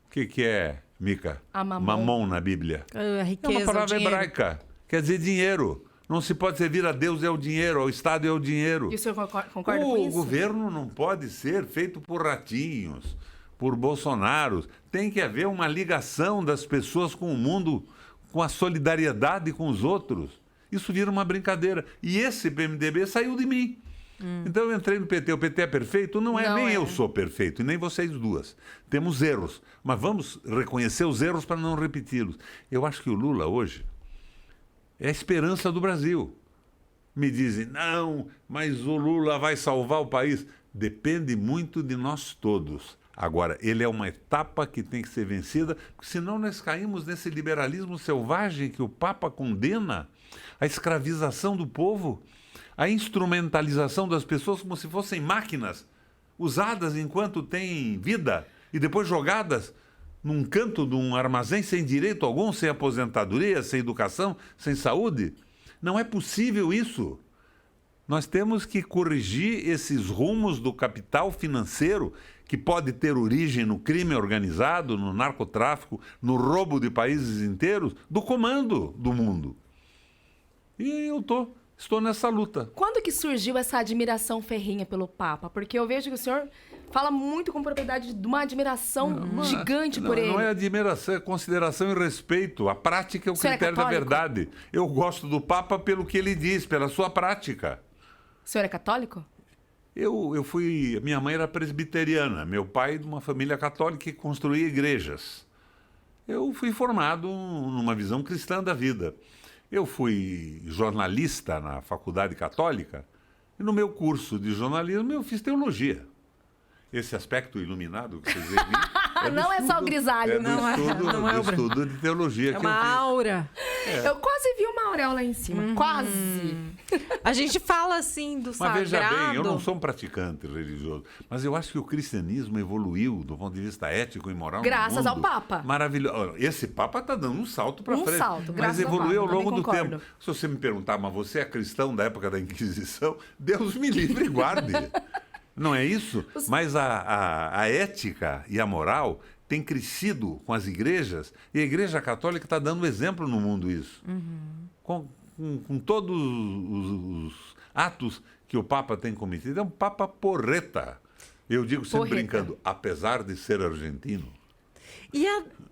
O que é, Mica? A mamon. Mamon na Bíblia. A riqueza, É uma palavra o dinheiro. hebraica. Quer dizer dinheiro. Não se pode servir a Deus e ao dinheiro, ao Estado e ao dinheiro. E o senhor concorda com O isso? governo não pode ser feito por ratinhos, por Bolsonaros. Tem que haver uma ligação das pessoas com o mundo, com a solidariedade com os outros. Isso vira uma brincadeira. E esse PMDB saiu de mim. Então eu entrei no PT. O PT é perfeito? Não é, Não nem é. eu sou perfeito, e nem vocês duas. Temos erros, mas vamos reconhecer os erros para não repeti-los. Eu acho que o Lula hoje é a esperança do Brasil. Me dizem, não, mas o Lula vai salvar o país. Depende muito de nós todos. Agora, ele é uma etapa que tem que ser vencida, porque senão nós caímos nesse liberalismo selvagem que o Papa condena, a escravização do povo, a instrumentalização das pessoas como se fossem máquinas, usadas enquanto têm vida e depois jogadas num canto de um armazém sem direito algum, sem aposentadoria, sem educação, sem saúde. Não é possível isso. Nós temos que corrigir esses rumos do capital financeiro que pode ter origem no crime organizado, no narcotráfico, no roubo de países inteiros, do comando do mundo. E eu estou nessa luta. Quando que surgiu essa admiração ferrinha pelo Papa? Porque eu vejo que o senhor fala muito com propriedade de uma admiração gigante por ele. Não é admiração, é consideração e respeito. A prática é o O senhor é critério da católico? verdade. Eu gosto do Papa pelo que ele diz, pela sua prática. O senhor é católico? Minha mãe era presbiteriana, meu pai de uma família católica que construía igrejas. Eu fui formado numa visão cristã da vida. Eu fui jornalista na faculdade católica e no meu curso de jornalismo eu fiz teologia. Esse aspecto iluminado que vocês veem Não é só o grisalho. Não é o branco. estudo de teologia É que eu uma fiz. aura. Eu quase vi uma auréola lá em cima. Quase. A gente fala assim do Mas sagrado. veja bem, eu não sou um praticante religioso, mas eu acho que o cristianismo evoluiu do ponto de vista ético e moral. Graças no ao mundo. Papa. Maravilhoso. Esse Papa está dando um salto para Um frente. salto, mas graças ao evoluiu ao Papa, longo também do concordo. tempo. Se você me perguntar, mas você é cristão da época da Inquisição? Deus me livre e guarde. Não é isso? Mas a ética e a moral têm crescido com as igrejas, e a Igreja Católica está dando exemplo no mundo isso. Com todos os atos que o Papa tem cometido. É um Papa porreta. Eu digo sempre Porreta. brincando, apesar de ser argentino. E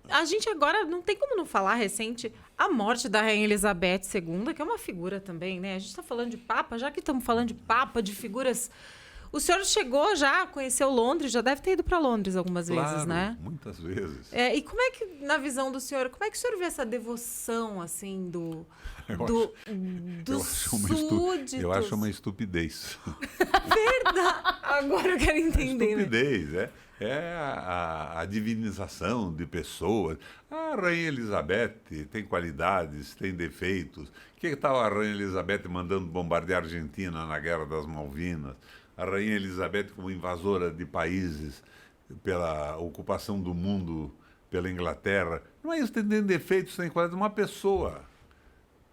a gente agora não tem como não falar recente a morte da Rainha Elizabeth II, que é uma figura também, né? A gente está falando de Papa, já que estamos falando de Papa, de figuras. O senhor chegou já, conheceu Londres, já deve ter ido para Londres algumas vezes, Claro, né? muitas vezes. E como é que, na visão do senhor, como é que o senhor vê essa devoção, assim, dos súditos? Eu acho uma estupidez. Verdade! Agora eu quero entender. né? Estupidez, é a divinização de pessoas. A Rainha Elizabeth tem qualidades, tem defeitos. Que tal a Rainha Elizabeth mandando bombardear a Argentina na Guerra das Malvinas? A Rainha Elizabeth como invasora de países pela ocupação do mundo pela Inglaterra. Não é isso, tem defeitos, tem qualidades. Uma pessoa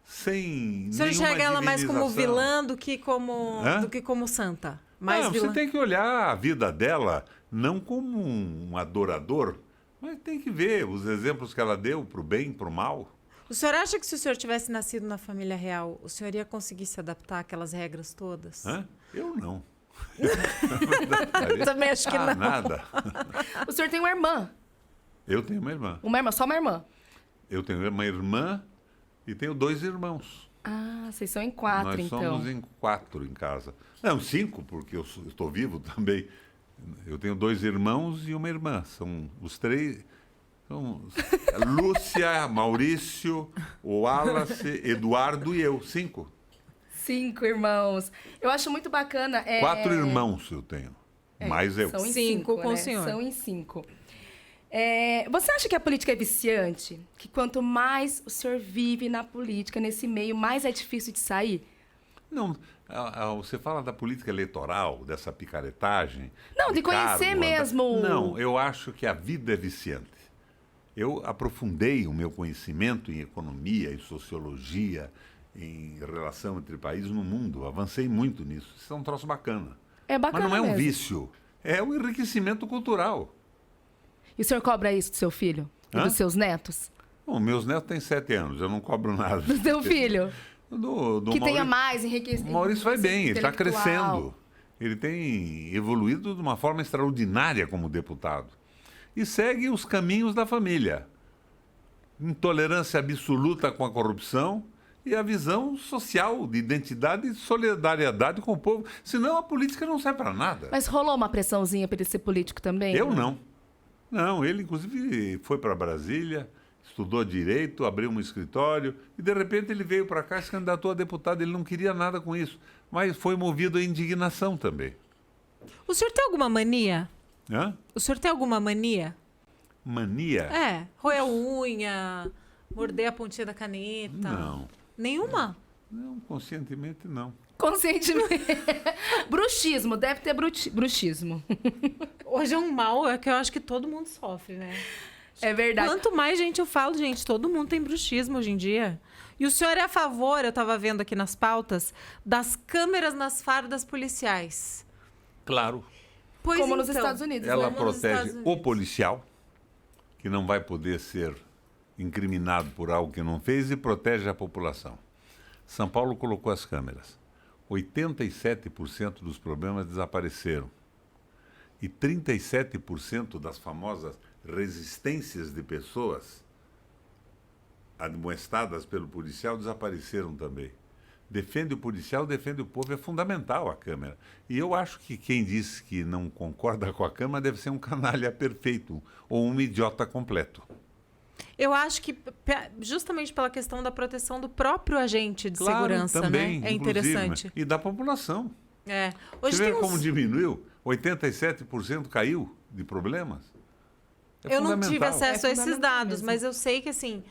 sem O senhor nenhuma enxerga ela mais como divinização. vilã do que como santa? Mais Não, vilã. você tem que olhar a vida dela não como um adorador, mas tem que ver os exemplos que ela deu para o bem e para o mal. O senhor acha que se o senhor tivesse nascido na família real, o senhor ia conseguir se adaptar àquelas regras todas? Hã? Eu não. Eu também acho que não. Nada. O senhor tem uma irmã. Eu tenho uma irmã. Uma irmã, só uma irmã. Eu tenho uma irmã e tenho 2 irmãos. Ah, vocês são em 4, Nós então. somos em 4 em casa. Não, 5, porque eu estou vivo também. Eu tenho 2 irmãos e uma irmã. São os 3. São Lúcia, Maurício, o Wallace, Eduardo e eu. 5. 5 irmãos. Eu acho muito bacana. 4 irmãos eu tenho. Mais eu. São em 5 5 com o né? senhor. São em 5. Você acha que a política é viciante? Que quanto mais o senhor vive na política, nesse meio, mais é difícil de sair? Não, você fala da política eleitoral, dessa picaretagem. Não, de conhecer mesmo. Não, eu acho que a vida é viciante. Eu aprofundei o meu conhecimento em economia e sociologia, em relação entre países no mundo. Avancei muito nisso. Isso é um troço bacana. É bacana Mas não é um mesmo. vício. É um enriquecimento cultural. E o senhor cobra isso do seu filho? E Hã? dos seus netos? Bom, meus netos têm 7 anos, eu não cobro nada. Do seu filho? Do Que tenha Maurício. mais enriquecimento. O Maurício vai bem, ele está intelectual. crescendo. Ele tem evoluído de uma forma extraordinária como deputado. E segue os caminhos da família. Intolerância absoluta com a corrupção e a visão social, de identidade e solidariedade com o povo. Senão a política não serve para nada. Mas rolou uma pressãozinha para ele ser político também? Eu não. Não, ele inclusive foi para Brasília, estudou direito, abriu um escritório e de repente ele veio para cá e se candidatou a deputado. Ele não queria nada com isso, mas foi movido à indignação também. O senhor tem alguma mania? Hã? O senhor tem alguma mania? Mania? Roer a unha, morder a pontinha da caneta. Não. Nenhuma? Não, conscientemente não. Conscientemente. Bruxismo, deve ter bruxismo. Hoje é um mal que eu acho que todo mundo sofre, né? É verdade. Quanto mais gente eu falo, gente, todo mundo tem bruxismo hoje em dia. E o senhor é a favor, eu estava vendo aqui nas pautas, das câmeras nas fardas policiais. Claro. Pois Como então, nos Estados Unidos. Ela Como nos Estados protege o Unidos. policial, que não vai poder ser incriminado por algo que não fez, e protege a população. São Paulo colocou as câmeras. 87% dos problemas desapareceram. E 37% das famosas resistências de pessoas admoestadas pelo policial desapareceram também. Defende o policial, defende o povo, é fundamental a câmera. E eu acho que quem diz que não concorda com a câmera deve ser um canalha perfeito ou um idiota completo. Eu acho que justamente pela questão da proteção do próprio agente de segurança, também, né? É inclusive, interessante. né? E da população. É. Hoje Você tem vê como uns... diminuiu? 87% caiu de problemas. É Eu não tive fundamental. acesso a esses fundamental dados, mesmo. mas eu sei que assim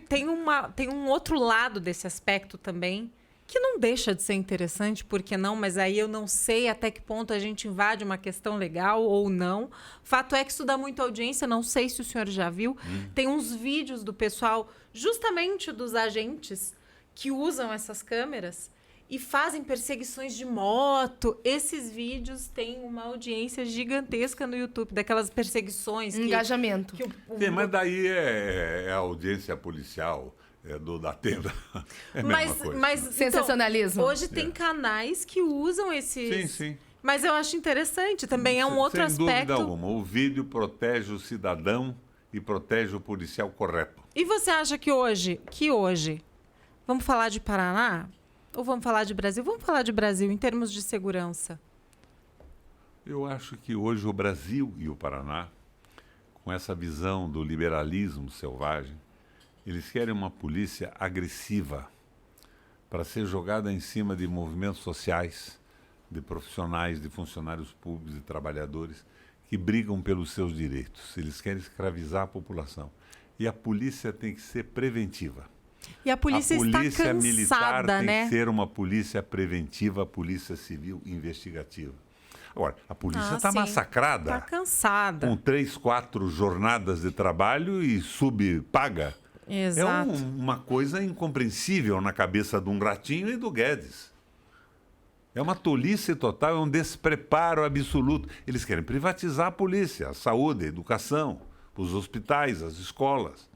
tem um outro lado desse aspecto também que não deixa de ser interessante, por que não? Mas aí eu não sei até que ponto a gente invade uma questão legal ou não. Fato é que isso dá muita audiência, não sei se o senhor já viu. Tem uns vídeos do pessoal, justamente dos agentes, que usam essas câmeras e fazem perseguições de moto. Esses vídeos têm uma audiência gigantesca no YouTube, daquelas perseguições. Engajamento. Sim, mas daí é a audiência policial da tenda. É a mesma coisa. Mas Sensacionalismo. Então, hoje tem canais que usam esses... Sim, sim. Mas eu acho interessante, também é um outro Sem aspecto. dúvida alguma. O vídeo protege o cidadão e protege o policial correto. E você acha que hoje, vamos falar de Paraná ou vamos falar de Brasil? Vamos falar de Brasil em termos de segurança. Eu acho que hoje o Brasil e o Paraná, com essa visão do liberalismo selvagem, eles querem uma polícia agressiva para ser jogada em cima de movimentos sociais, de profissionais, de funcionários públicos e trabalhadores que brigam pelos seus direitos. Eles querem escravizar a população. E a polícia tem que ser preventiva. E a polícia está cansada, militar tem né? que ser uma polícia preventiva, polícia civil investigativa. Agora, a polícia está sim. massacrada. Tá cansada. Com 3, 4 jornadas de trabalho e subpaga. Exato. É uma coisa incompreensível na cabeça de um Ratinho e do Guedes. É uma tolice total, é um despreparo absoluto. Eles querem privatizar a polícia, a saúde, a educação, os hospitais, as escolas.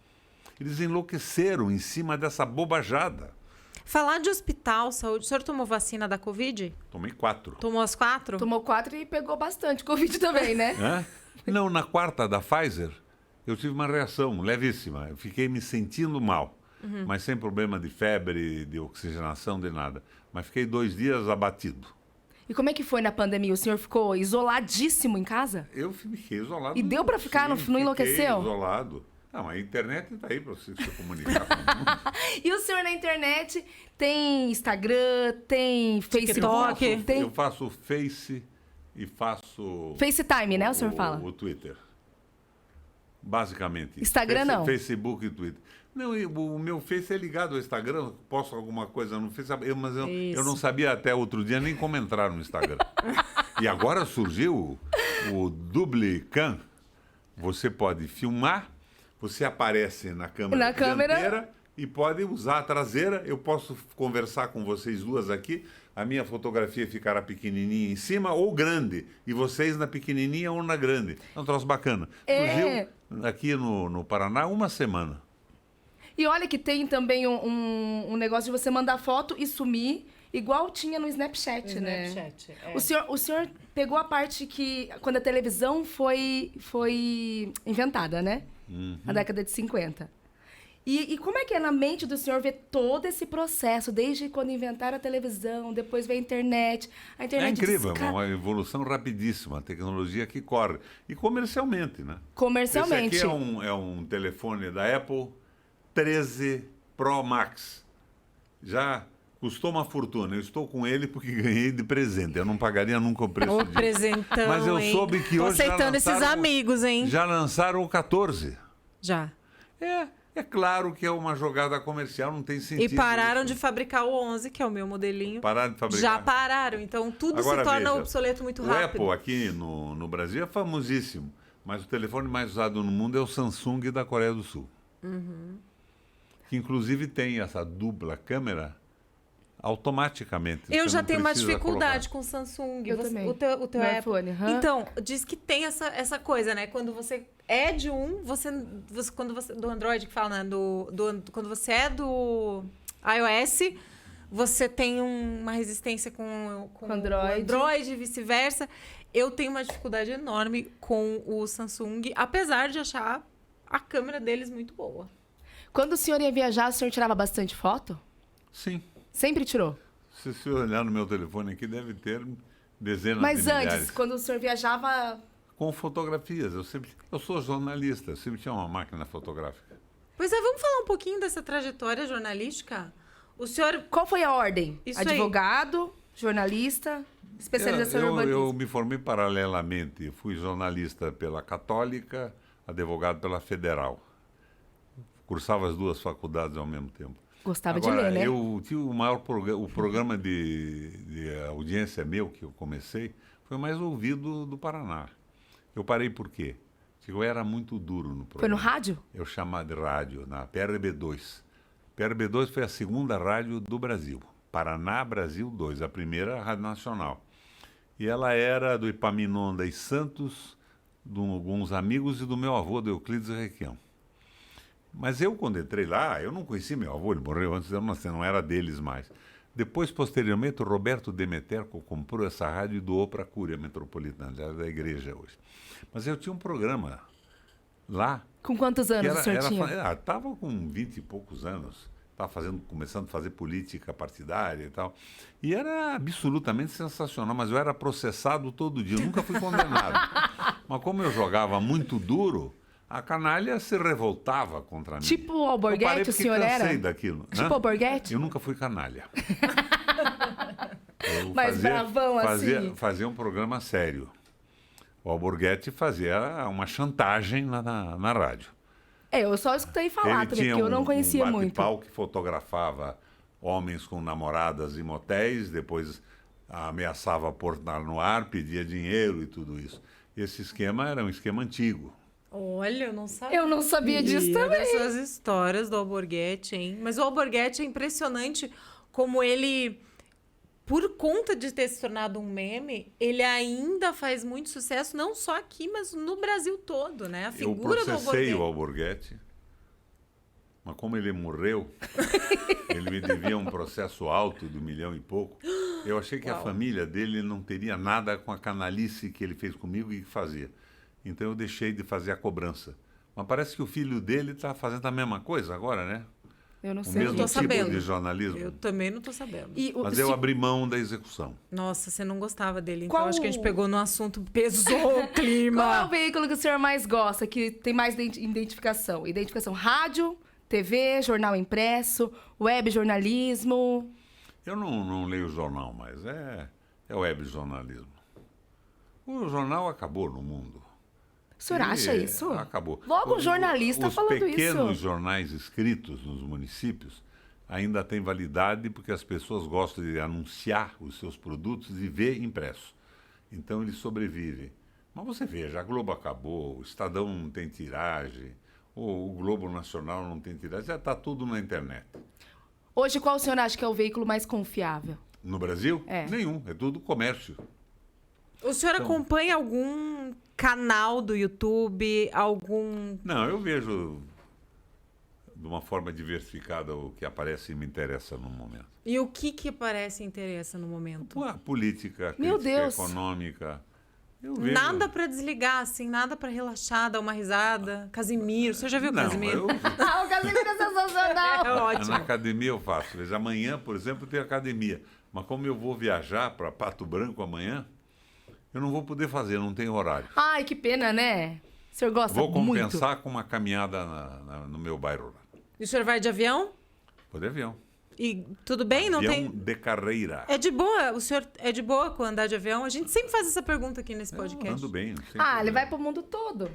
Eles enlouqueceram em cima dessa bobajada. Falar de hospital, saúde. O senhor tomou vacina da Covid? Tomei 4. Tomou as 4? Tomou 4 e pegou bastante Covid também, né? Hã? Não, na 4ª da Pfizer, eu tive uma reação levíssima. Eu fiquei me sentindo mal, mas sem problema de febre, de oxigenação, de nada. Mas fiquei 2 dias abatido. E como é que foi na pandemia? O senhor ficou isoladíssimo em casa? Eu fiquei isolado. E deu pra ficar? Não Fiquei enlouqueceu? isolado. Não, a internet está aí para você se comunicar com o mundo. E o senhor na internet tem Instagram, tem Facebook, tem Eu faço Face e faço... FaceTime, né? O senhor fala. O Twitter. Basicamente. Instagram, não? Facebook e Twitter. Não, o meu Face é ligado ao Instagram. Posto alguma coisa no Face, mas eu não sabia até outro dia nem como entrar no Instagram. E agora surgiu o Duplicam. Você pode filmar, você aparece na câmera dianteira e pode usar a traseira. Eu posso conversar com vocês duas aqui. A minha fotografia ficará pequenininha em cima ou grande. E vocês na pequenininha ou na grande. É um troço bacana. Surgiu aqui no Paraná há uma semana. E olha que tem também um negócio de você mandar foto e sumir, igual tinha no Snapchat, né? Snapchat, O senhor pegou a parte que... Quando a televisão foi inventada, né? Na década de 50. E como é que é na mente do senhor ver todo esse processo, desde quando inventaram a televisão, depois veio a internet É internet incrível, é uma evolução rapidíssima, a tecnologia que corre. E comercialmente, né? comercialmente. Esse aqui é um telefone da Apple 13 Pro Max. Já custou uma fortuna. Eu estou com ele porque ganhei de presente. Eu não pagaria nunca o preço Ô, disso. presentão, Mas eu hein? soube que Tô hoje já aceitando esses lançaram- amigos, hein? Já lançaram o 14. Já. É claro que é uma jogada comercial, não tem sentido. E pararam isso. de fabricar o 11, que é o meu modelinho. Pararam de fabricar. Já pararam. Então, tudo Agora, se torna veja, obsoleto muito o rápido. Apple aqui no Brasil é famosíssimo, mas o telefone mais usado no mundo é o Samsung da Coreia do Sul. Que inclusive tem essa dupla câmera automaticamente. Eu Você já não tenho uma precisa dificuldade colocar. com o Samsung. Eu também. O teu No Apple. iPhone, aham. Então, diz que tem essa coisa, né? Quando você é de quando você do Android que fala, né? Quando você é do iOS, você tem uma resistência com o Android. Android e vice-versa. Eu tenho uma dificuldade enorme com o Samsung, apesar de achar a câmera deles muito boa. Quando o senhor ia viajar, o senhor tirava bastante foto? Sim. Sempre tirou. Se você olhar no meu telefone aqui, deve ter dezenas Mas de milhares. antes, quando o senhor viajava... Com fotografias. Eu sou jornalista, eu sempre tinha uma máquina fotográfica. Pois é, vamos falar um pouquinho dessa trajetória jornalística? O senhor... Qual foi a ordem? Isso aí. Advogado, jornalista, especialização em eu urbanismo. me formei paralelamente. Fui jornalista pela Católica, advogado pela Federal. Cursava as duas faculdades ao mesmo tempo. Gostava Agora, de ler, né? eu tive o programa de audiência meu, que eu comecei, foi o mais ouvido do Paraná. Eu parei por quê? Porque eu era muito duro no programa. Foi no rádio? Eu chamava de rádio, na PRB2. PRB2 foi a segunda rádio do Brasil. Paraná Brasil 2, a primeira rádio nacional. E ela era do Epaminondas e Santos, de alguns amigos e do meu avô, do Euclides Requião. Mas eu, quando entrei lá, eu não conheci meu avô, ele morreu antes de eu nascer, não era deles mais. Depois, posteriormente, o Roberto Demeterco comprou essa rádio e doou para a Cúria Metropolitana, já é da igreja hoje. Mas eu tinha um programa lá. Com quantos anos que o senhor tinha? Estava com 20 e poucos anos. Estava começando a fazer política partidária e tal. E era absolutamente sensacional, mas eu era processado todo dia, eu nunca fui condenado. Mas como eu jogava muito duro, a canalha se revoltava contra mim. Tipo o Eu parei Alborguete, o porque senhor cansei era? daquilo. Tipo Hã? Alborguete? Eu nunca fui canalha. Eu Mas bravão, assim. Fazia um programa sério. O Alborguete fazia uma chantagem na rádio. Eu só escutei falar Ele também, tinha porque eu não conhecia um muito. bate-pau que fotografava homens com namoradas em motéis, depois ameaçava pôr no ar, pedia dinheiro e tudo isso. Esse esquema era um esquema antigo. Olha, eu não sabia. Eu não sabia disso também. Essas histórias do Alborguete, hein? Mas o Alborguete é impressionante como ele, por conta de ter se tornado um meme, ele ainda faz muito sucesso, não só aqui, mas no Brasil todo, né? A Eu figura do processei Alborguete. o Alborguete, mas como ele morreu, ele me devia um processo alto de 1 milhão e pouco. Eu achei que a família dele não teria nada com a canalice que ele fez comigo e que fazia. Então eu deixei de fazer a cobrança. Mas parece que o filho dele está fazendo a mesma coisa agora, né? Eu não O sei. mesmo tô tipo sabendo. de jornalismo. Eu também não tô sabendo. E Mas eu abri mão da execução. Nossa, você não gostava dele. Qual Então acho que a gente pegou no assunto, pesou o Qual é o clima. veículo que o senhor mais gosta, que tem mais identificação? Identificação rádio, TV, jornal impresso, web jornalismo. Eu não leio jornal mais, é web jornalismo. O jornal acabou no mundo. O senhor acha isso? Acabou. Logo um jornalista falando isso. Os pequenos jornais escritos nos municípios ainda têm validade porque as pessoas gostam de anunciar os seus produtos e ver impresso. Então eles sobrevivem. Mas você veja, a Globo acabou, o Estadão não tem tiragem, o Globo Nacional não tem tiragem, já está tudo na internet. Hoje, qual o senhor acha que é o veículo mais confiável? No Brasil? É. Nenhum, é tudo comércio. O senhor Então- acompanha algum canal do YouTube, algum... Não, eu vejo de uma forma diversificada o que aparece e me interessa no momento. E o que parece interessa no momento? A política, a Meu crítica Deus. econômica. Eu vejo. Nada pra desligar, assim, nada pra relaxar, dar uma risada. Casimiro, você já viu o Não, Casimiro? Ah, o Casimiro é sensacional. É ótimo. Na academia eu faço. Veja, amanhã, por exemplo, tem academia. Mas como eu vou viajar para Pato Branco amanhã, eu não vou poder fazer, não tenho horário. Ai, que pena, né? O senhor gosta Vou muito. compensar com uma caminhada no meu bairro lá. E o senhor vai de avião? Vou de avião. E tudo bem? Não Avião tem... de carreira. É de boa? O senhor é de boa com andar de avião? A gente sempre faz essa pergunta aqui nesse Eu podcast. ando bem. sem Ah, ele problema. vai pro mundo todo.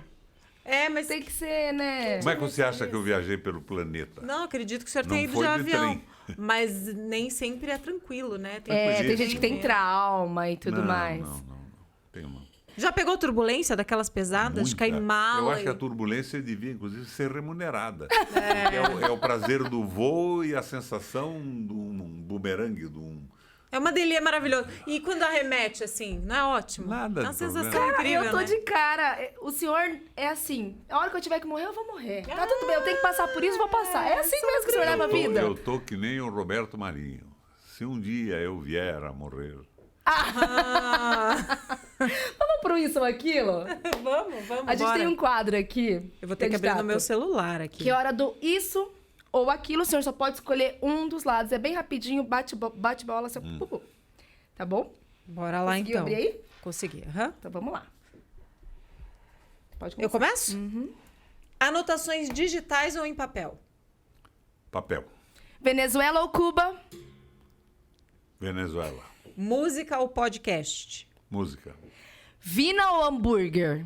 É, mas... Tem que ser, né? Como é que você acha que eu viajei pelo planeta? Não, acredito que o senhor Não tenha ido foi de de avião. trem. Mas nem sempre é tranquilo, né? Tem É, tem podia. gente que tem trauma e tudo não, mais. Não. Tenho não. Já pegou turbulência daquelas pesadas? De cair Muita. mal? Eu acho que a turbulência devia, inclusive, ser remunerada. É o prazer do voo e a sensação de um bumerangue, de um... É uma delícia maravilhosa. E quando arremete, assim, não é ótimo? Nada É uma de sensação problema. incrível, Eu tô né? de cara. O senhor é assim. A hora que eu tiver que morrer, eu vou morrer. Tá tudo bem, eu tenho que passar por isso, vou passar. É assim mesmo que o senhor leva a vida. Eu tô que nem o Roberto Marinho. Se um dia eu vier a morrer... Vamos pro isso ou aquilo? Vamos, A gente bora. tem um quadro aqui. Eu vou ter que abrir no candidato, meu celular aqui. Que é hora do isso ou aquilo. O senhor só pode escolher um dos lados. É bem rapidinho, bate bola, seu pupu. Tá bom? Bora lá, Conseguiu então. abrir aí? Consegui, aham. Então vamos lá. Pode Eu começar. começo? Anotações digitais ou em papel? Papel. Venezuela ou Cuba? Venezuela. Música ou podcast? Música. Vina ou hambúrguer?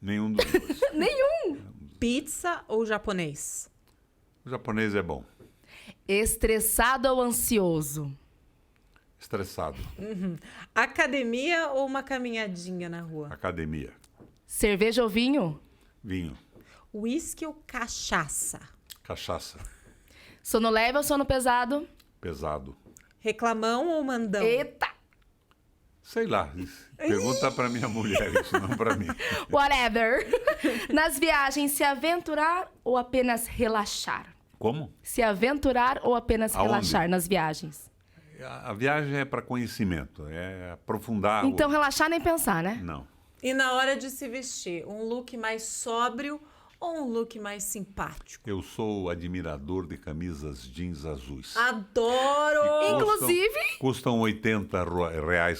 Nenhum dos dois. Nenhum. Pizza ou japonês? O japonês é bom. Estressado ou ansioso? Estressado. Academia ou uma caminhadinha na rua? Academia. Cerveja ou vinho? Vinho. Whisky ou cachaça? Cachaça. Sono leve ou sono pesado? Pesado. Reclamão ou mandão? Eita! Sei lá. Pergunta pra minha mulher isso, não pra mim. Whatever. Nas viagens, se aventurar ou apenas relaxar? Como? Se aventurar ou apenas Aonde? relaxar nas viagens? A viagem é para conhecimento, é aprofundar. Então, relaxar nem pensar, né? Não. E na hora de se vestir, um look mais sóbrio ou um look mais simpático? Eu sou admirador de camisas jeans azuis. Adoro! Inclusive- Custam R$ 80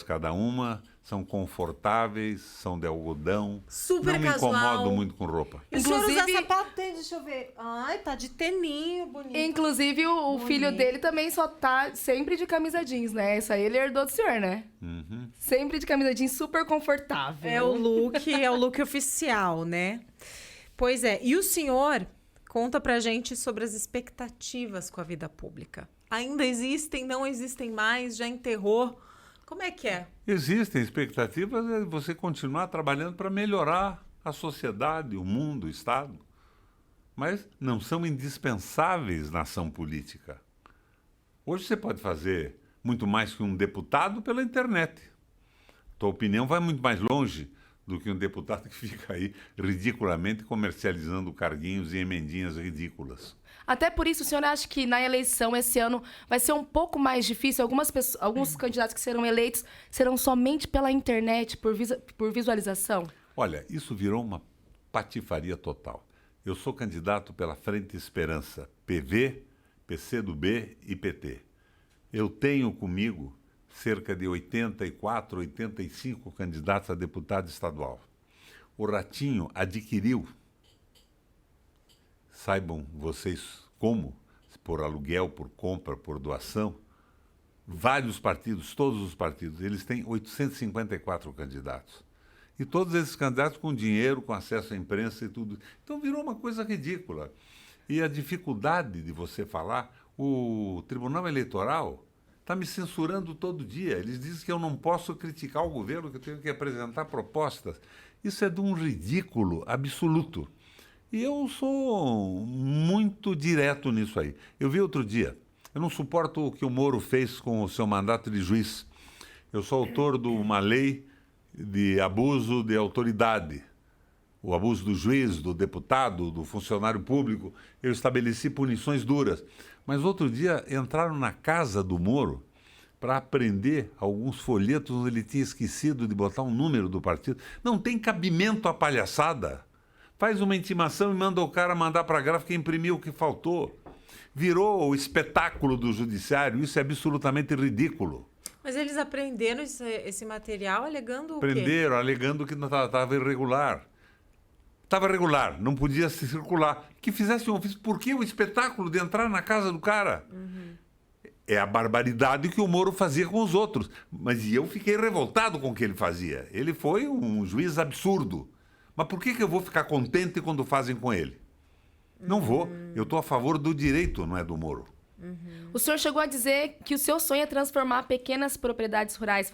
cada uma, são confortáveis, são de algodão. Super Não me casual. incomodo muito com roupa. E o senhor usa Inclusive- sapato? Deixa eu ver. Ai, tá de teninho, bonito. Inclusive, o filho dele também só tá sempre de camisa jeans, né? Isso aí ele herdou do senhor, né? Uhum. Sempre de camisa jeans, super confortável. É o look oficial, né? Pois é. E o senhor conta pra gente sobre as expectativas com a vida pública. Ainda existem, não existem mais, já enterrou? Como é que é? Existem expectativas de você continuar trabalhando para melhorar a sociedade, o mundo, o Estado. Mas não são indispensáveis na ação política. Hoje você pode fazer muito mais que um deputado pela internet. Tua opinião vai muito mais longe do que um deputado que fica aí ridiculamente comercializando carguinhos e emendinhas ridículas. Até por isso, o senhor acha que na eleição esse ano vai ser um pouco mais difícil? Alguns candidatos que serão eleitos serão somente pela internet, por visualização? Olha, isso virou uma patifaria total. Eu sou candidato pela Frente Esperança, PV, PCdoB e PT. Eu tenho comigo cerca de 84, 85 candidatos a deputado estadual. O Ratinho adquiriu, saibam vocês como, por aluguel, por compra, por doação, vários partidos, todos os partidos, eles têm 854 candidatos. E todos esses candidatos com dinheiro, com acesso à imprensa e tudo. Então virou uma coisa ridícula. E a dificuldade de você falar, o Tribunal Eleitoral está me censurando todo dia. Eles dizem que eu não posso criticar o governo, que eu tenho que apresentar propostas. Isso é de um ridículo absoluto. E eu sou muito direto nisso aí. Eu vi outro dia, eu não suporto o que o Moro fez com o seu mandato de juiz. Eu sou autor de uma lei de abuso de autoridade. O abuso do juiz, do deputado, do funcionário público. Eu estabeleci punições duras. Mas outro dia entraram na casa do Moro para aprender alguns folhetos onde ele tinha esquecido de botar um número do partido. Não tem cabimento a palhaçada. Faz uma intimação e manda o cara mandar para a gráfica imprimir o que faltou. Virou o espetáculo do judiciário, isso é absolutamente ridículo. Mas eles aprenderam esse material alegando o quê? Prenderam, alegando que estava irregular. Estava regular, não podia se circular. Que fizesse um ofício. Por que o espetáculo de entrar na casa do cara? É a barbaridade que o Moro fazia com os outros. Mas eu fiquei revoltado com o que ele fazia. Ele foi um juiz absurdo. Mas por que eu vou ficar contente quando fazem com ele? Não vou. Eu estou a favor do direito, não é do Moro. O senhor chegou a dizer que o seu sonho é transformar pequenas propriedades rurais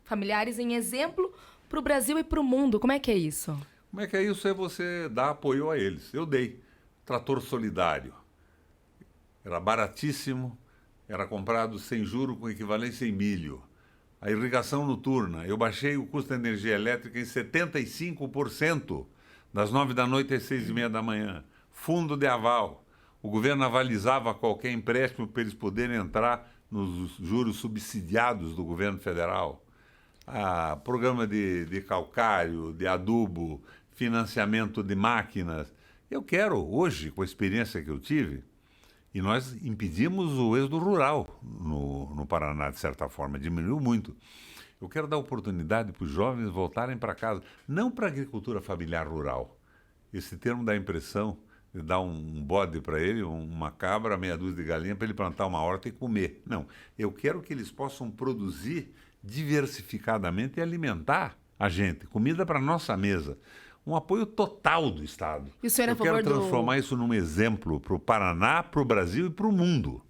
familiares em exemplo para o Brasil e para o mundo. Como é que é isso? Como é que é isso? É você dar apoio a eles. Eu dei. Trator solidário. Era baratíssimo. Era comprado sem juro com equivalência em milho. A irrigação noturna. Eu baixei o custo da energia elétrica em 75%. Das 9 da noite às 6h30 da manhã. Fundo de aval. O governo avalizava qualquer empréstimo para eles poderem entrar nos juros subsidiados do governo federal. Programa de calcário, de adubo, financiamento de máquinas. Eu quero, hoje, com a experiência que eu tive, e nós impedimos o êxodo rural no Paraná, de certa forma, diminuiu muito. Eu quero dar oportunidade para os jovens voltarem para casa, não para a agricultura familiar rural. Esse termo dá a impressão de dar um bode para ele, uma cabra, meia dúzia de galinha, para ele plantar uma horta e comer. Não, eu quero que eles possam produzir diversificadamente e alimentar a gente, comida para a nossa mesa. Um apoio total do Estado. E o senhor é a Eu quero favor transformar isso num exemplo para o Paraná, para o Brasil e para o mundo.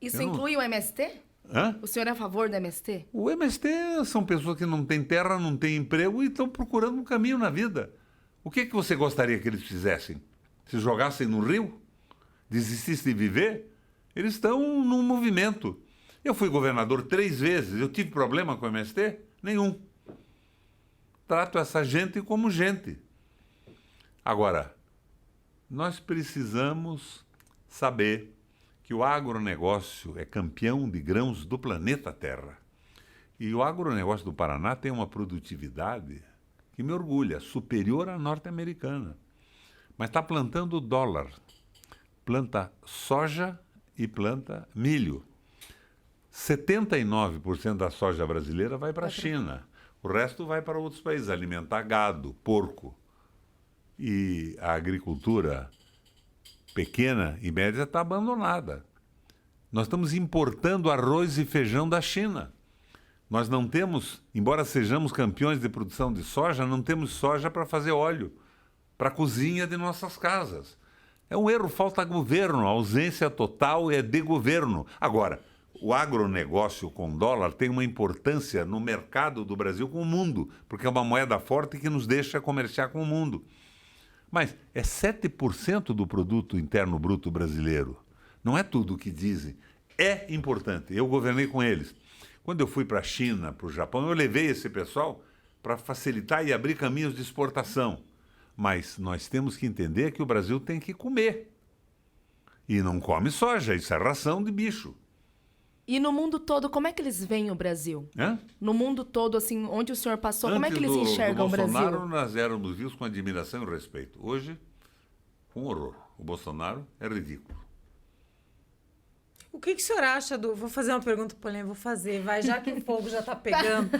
Isso inclui o MST? Hã? O senhor é a favor do MST? O MST são pessoas que não têm terra, não têm emprego e estão procurando um caminho na vida. O que você gostaria que eles fizessem? Se jogassem no rio? Desistissem de viver? Eles estão num movimento. Eu fui governador 3 vezes. Eu tive problema com o MST? Nenhum. Trato essa gente como gente. Agora, nós precisamos saber que o agronegócio é campeão de grãos do planeta Terra. E o agronegócio do Paraná tem uma produtividade que me orgulha, superior à norte-americana. Mas está plantando dólar, planta soja e planta milho. 79% da soja brasileira vai para a China. O resto vai para outros países, alimentar gado, porco. E a agricultura pequena e média está abandonada. Nós estamos importando arroz e feijão da China. Nós não temos, embora sejamos campeões de produção de soja, não temos soja para fazer óleo, para a cozinha de nossas casas. É um erro, falta governo, a ausência total é de governo. Agora, o agronegócio com dólar tem uma importância no mercado do Brasil com o mundo, porque é uma moeda forte que nos deixa comerciar com o mundo. Mas é 7% do produto interno bruto brasileiro. Não é tudo o que dizem. É importante. Eu governei com eles. Quando eu fui para a China, para o Japão, eu levei esse pessoal para facilitar e abrir caminhos de exportação. Mas nós temos que entender que o Brasil tem que comer. E não come soja, isso é ração de bicho. E no mundo todo, como é que eles veem o Brasil? Hã? No mundo todo, assim, onde o senhor passou, como é que Antes eles enxergam o do Bolsonaro, Brasil? nós éramos vistos com admiração e respeito. Hoje, com horror. O Bolsonaro é ridículo. O que o senhor acha do... Vou fazer uma pergunta polêmica, vou fazer, vai, já que o fogo já está pegando.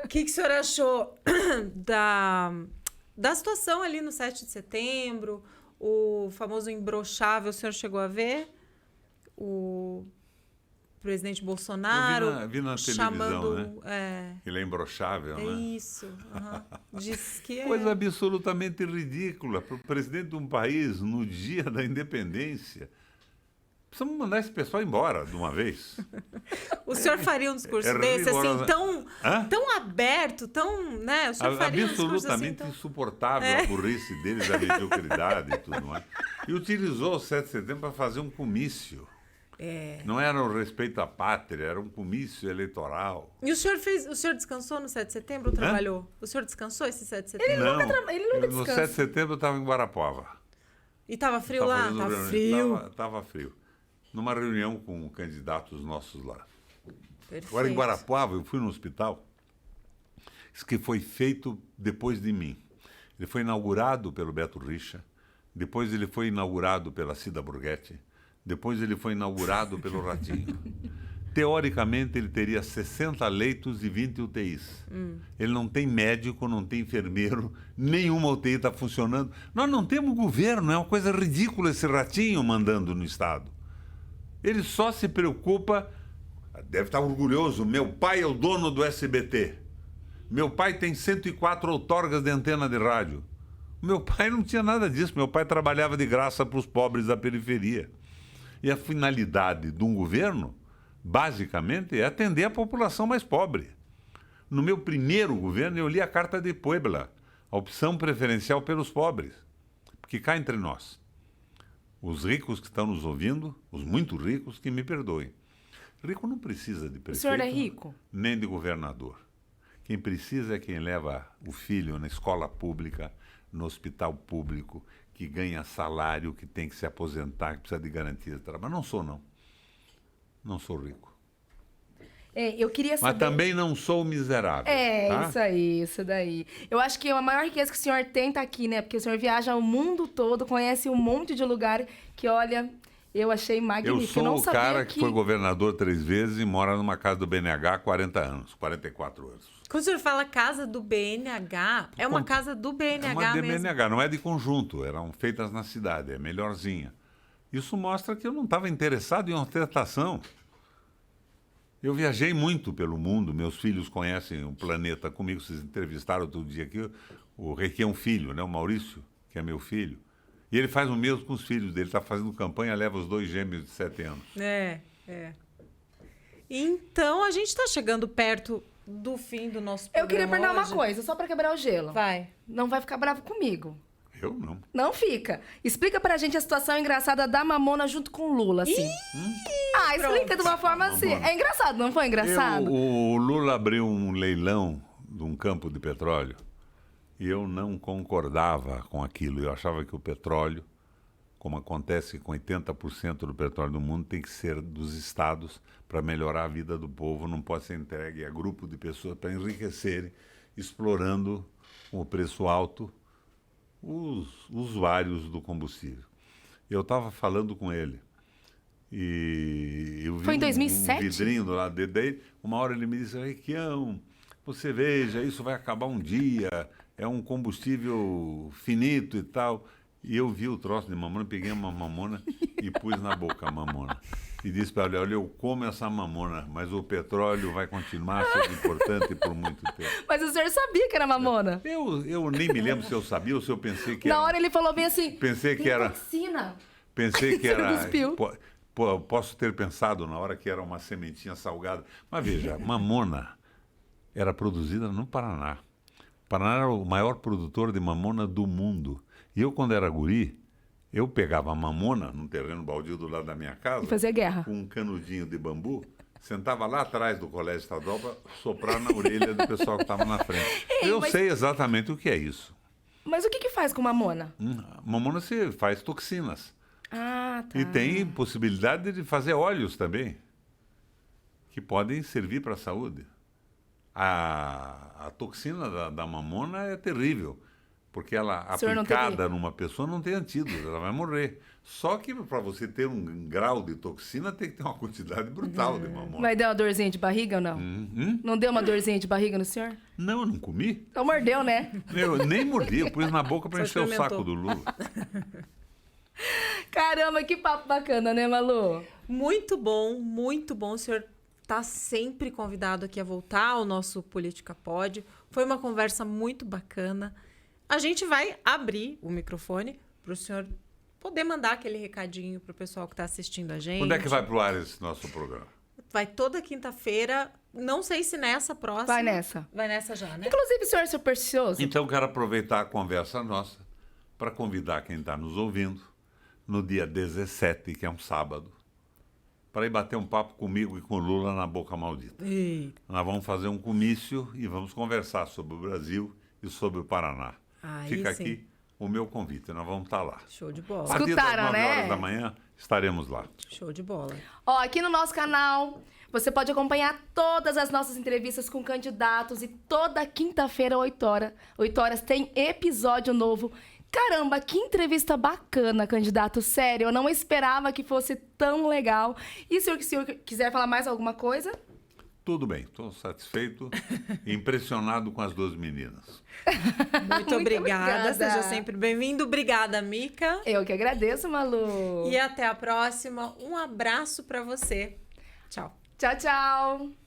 O que o senhor achou da situação ali no 7 de setembro, o famoso imbrochável, o senhor chegou a ver? O presidente Bolsonaro Eu vi na televisão, chamando... né? Ele é imbrochável, né? Isso. Diz que é... Coisa absolutamente ridícula para o presidente de um país, no dia da independência. Precisamos mandar esse pessoal embora de uma vez. O senhor faria um discurso desse, assim, tão aberto, tão, né? O senhor faria um discurso assim, absolutamente insuportável a burrice deles, a mediocridade e tudo mais. E utilizou o 7 de setembro para fazer um comício. Não era um respeito à pátria, era um comício eleitoral. E o senhor descansou no 7 de setembro ou trabalhou? O senhor descansou esse 7 de setembro? Ele nunca No descansa. 7 de setembro eu estava em Guarapuava. E estava frio lá? Estava frio. Estava frio. Numa reunião com candidatos nossos lá. Perfeito. Agora, em Guarapuava, eu fui no hospital. Isso que foi feito depois de mim. Ele foi inaugurado pelo Beto Richa, depois ele foi inaugurado pela Cida Borghetti, depois ele foi inaugurado pelo Ratinho. Teoricamente, ele teria 60 leitos e 20 UTIs. Ele não tem médico, não tem enfermeiro, nenhuma UTI está funcionando. Nós não temos governo, é uma coisa ridícula esse Ratinho mandando no Estado. Ele só se preocupa, deve estar orgulhoso, meu pai é o dono do SBT. Meu pai tem 104 outorgas de antena de rádio. Meu pai não tinha nada disso, meu pai trabalhava de graça para os pobres da periferia. E a finalidade de um governo, basicamente, é atender a população mais pobre. No meu primeiro governo, eu li a Carta de Puebla, a opção preferencial pelos pobres. Porque cá entre nós, os ricos que estão nos ouvindo, os muito ricos, que me perdoem. Rico não precisa de prefeito, O senhor é rico? nem de governador. Quem precisa é quem leva o filho na escola pública, no hospital público, que ganha salário, que tem que se aposentar, que precisa de garantia de trabalho. Não sou, não. Não sou rico. Eu queria saber... Mas também não sou miserável. Tá? Isso aí, isso daí. Eu acho que a maior riqueza que o senhor tem tá aqui, né? Porque o senhor viaja o mundo todo, conhece um monte de lugar que, olha, eu achei magnífico. Eu sou não o sabia cara que foi governador 3 vezes e mora numa casa do BNH há 40 anos, 44 anos. Quando o senhor fala casa do BNH, é uma casa do BNH É uma de mesmo? BNH, não é de conjunto, eram feitas na cidade, é melhorzinha. Isso mostra que eu não estava interessado em ostentação. Eu viajei muito pelo mundo, meus filhos conhecem o planeta comigo, vocês entrevistaram outro dia aqui, o Requião Filho, né, o Maurício, que é meu filho. E ele faz o mesmo com os filhos dele, está fazendo campanha, leva os 2 gêmeos de 7 anos. É. Então, a gente está chegando perto do fim do nosso programa. Eu queria perguntar uma hoje. coisa, só pra quebrar o gelo. Vai. Não vai ficar bravo comigo. Eu não. Não fica. Explica pra gente a situação engraçada da Mamona junto com o Lula, assim. Explica de uma forma assim. Mamona. É engraçado, não foi engraçado? O Lula abriu um leilão de um campo de petróleo e eu não concordava com aquilo. Eu achava que o petróleo, como acontece com 80% do petróleo do mundo, tem que ser dos estados para melhorar a vida do povo, não pode ser entregue a grupo de pessoas para enriquecerem, explorando com o preço alto os usuários do combustível. Eu estava falando com ele e eu vi Foi em 2007? um vidrinho do lado dele. Daí, uma hora ele me disse, Requião, você veja, isso vai acabar um dia, é um combustível finito e tal. E eu vi o troço de mamona, peguei uma mamona e pus na boca a mamona. E disse para ele, olha, eu como essa mamona, mas o petróleo vai continuar sendo importante por muito tempo. Mas o senhor sabia que era Mamona? Eu nem me lembro se eu sabia ou se eu pensei que Na era... hora ele falou bem assim... Pensei que "Tem era... toxina." Pensei que Você era... cuspiu. Posso ter pensado na hora que era uma sementinha salgada. Mas veja, mamona era produzida no Paraná. O Paraná era o maior produtor de mamona do mundo. E eu, quando era guri, eu pegava a mamona num terreno baldio do lado da minha casa... E fazia guerra. Com um canudinho de bambu, sentava lá atrás do colégio estadual para soprar na orelha do pessoal que estava na frente. Eu sei exatamente o que é isso. Mas o que faz com Mamona? Mamona se faz toxinas. Ah, tá. E tem possibilidade de fazer óleos também, que podem servir para a saúde. A toxina da mamona é terrível, porque ela O senhor não aplicada numa pessoa não tem antídoto, ela vai morrer. Só que para você ter um grau de toxina tem que ter uma quantidade brutal de mamona. Mas deu uma dorzinha de barriga ou não? Não deu uma dorzinha de barriga no senhor? Não, eu não comi. Então mordeu, né? Eu nem mordi, eu pus na boca para Só encher o experimentou. saco do Lula. Caramba, que papo bacana, né, Malu? Muito bom, muito bom. O senhor está sempre convidado aqui a voltar ao nosso Política Pode. Foi uma conversa muito bacana. A gente vai abrir o microfone para o senhor poder mandar aquele recadinho para o pessoal que está assistindo a gente. Quando é que vai pro ar esse nosso programa? Vai toda quinta-feira. Não sei se nessa próxima. Vai nessa. Vai nessa já, né? Inclusive, o senhor é supersticioso? Então, quero aproveitar a conversa nossa para convidar quem está nos ouvindo no dia 17, que é um sábado, para ir bater um papo comigo e com o Lula na Boca Maldita. Eita. Nós vamos fazer um comício e vamos conversar sobre o Brasil e sobre o Paraná. Aí Fica sim. aqui o meu convite, nós vamos estar lá. Show de bola. A partir das Escutaram, 9 né? horas da manhã estaremos lá. Show de bola. Ó, aqui no nosso canal, Você pode acompanhar todas as nossas entrevistas com candidatos e toda quinta-feira, 8 horas, tem episódio novo. Caramba, que entrevista bacana, candidato. Sério, eu não esperava que fosse tão legal. E se o senhor quiser falar mais alguma coisa? Tudo bem, estou satisfeito e impressionado com as duas meninas. Muito obrigada, seja sempre bem-vindo. Obrigada, Mica. Eu que agradeço, Malu. E até a próxima. Um abraço para você. Tchau. Tchau, tchau.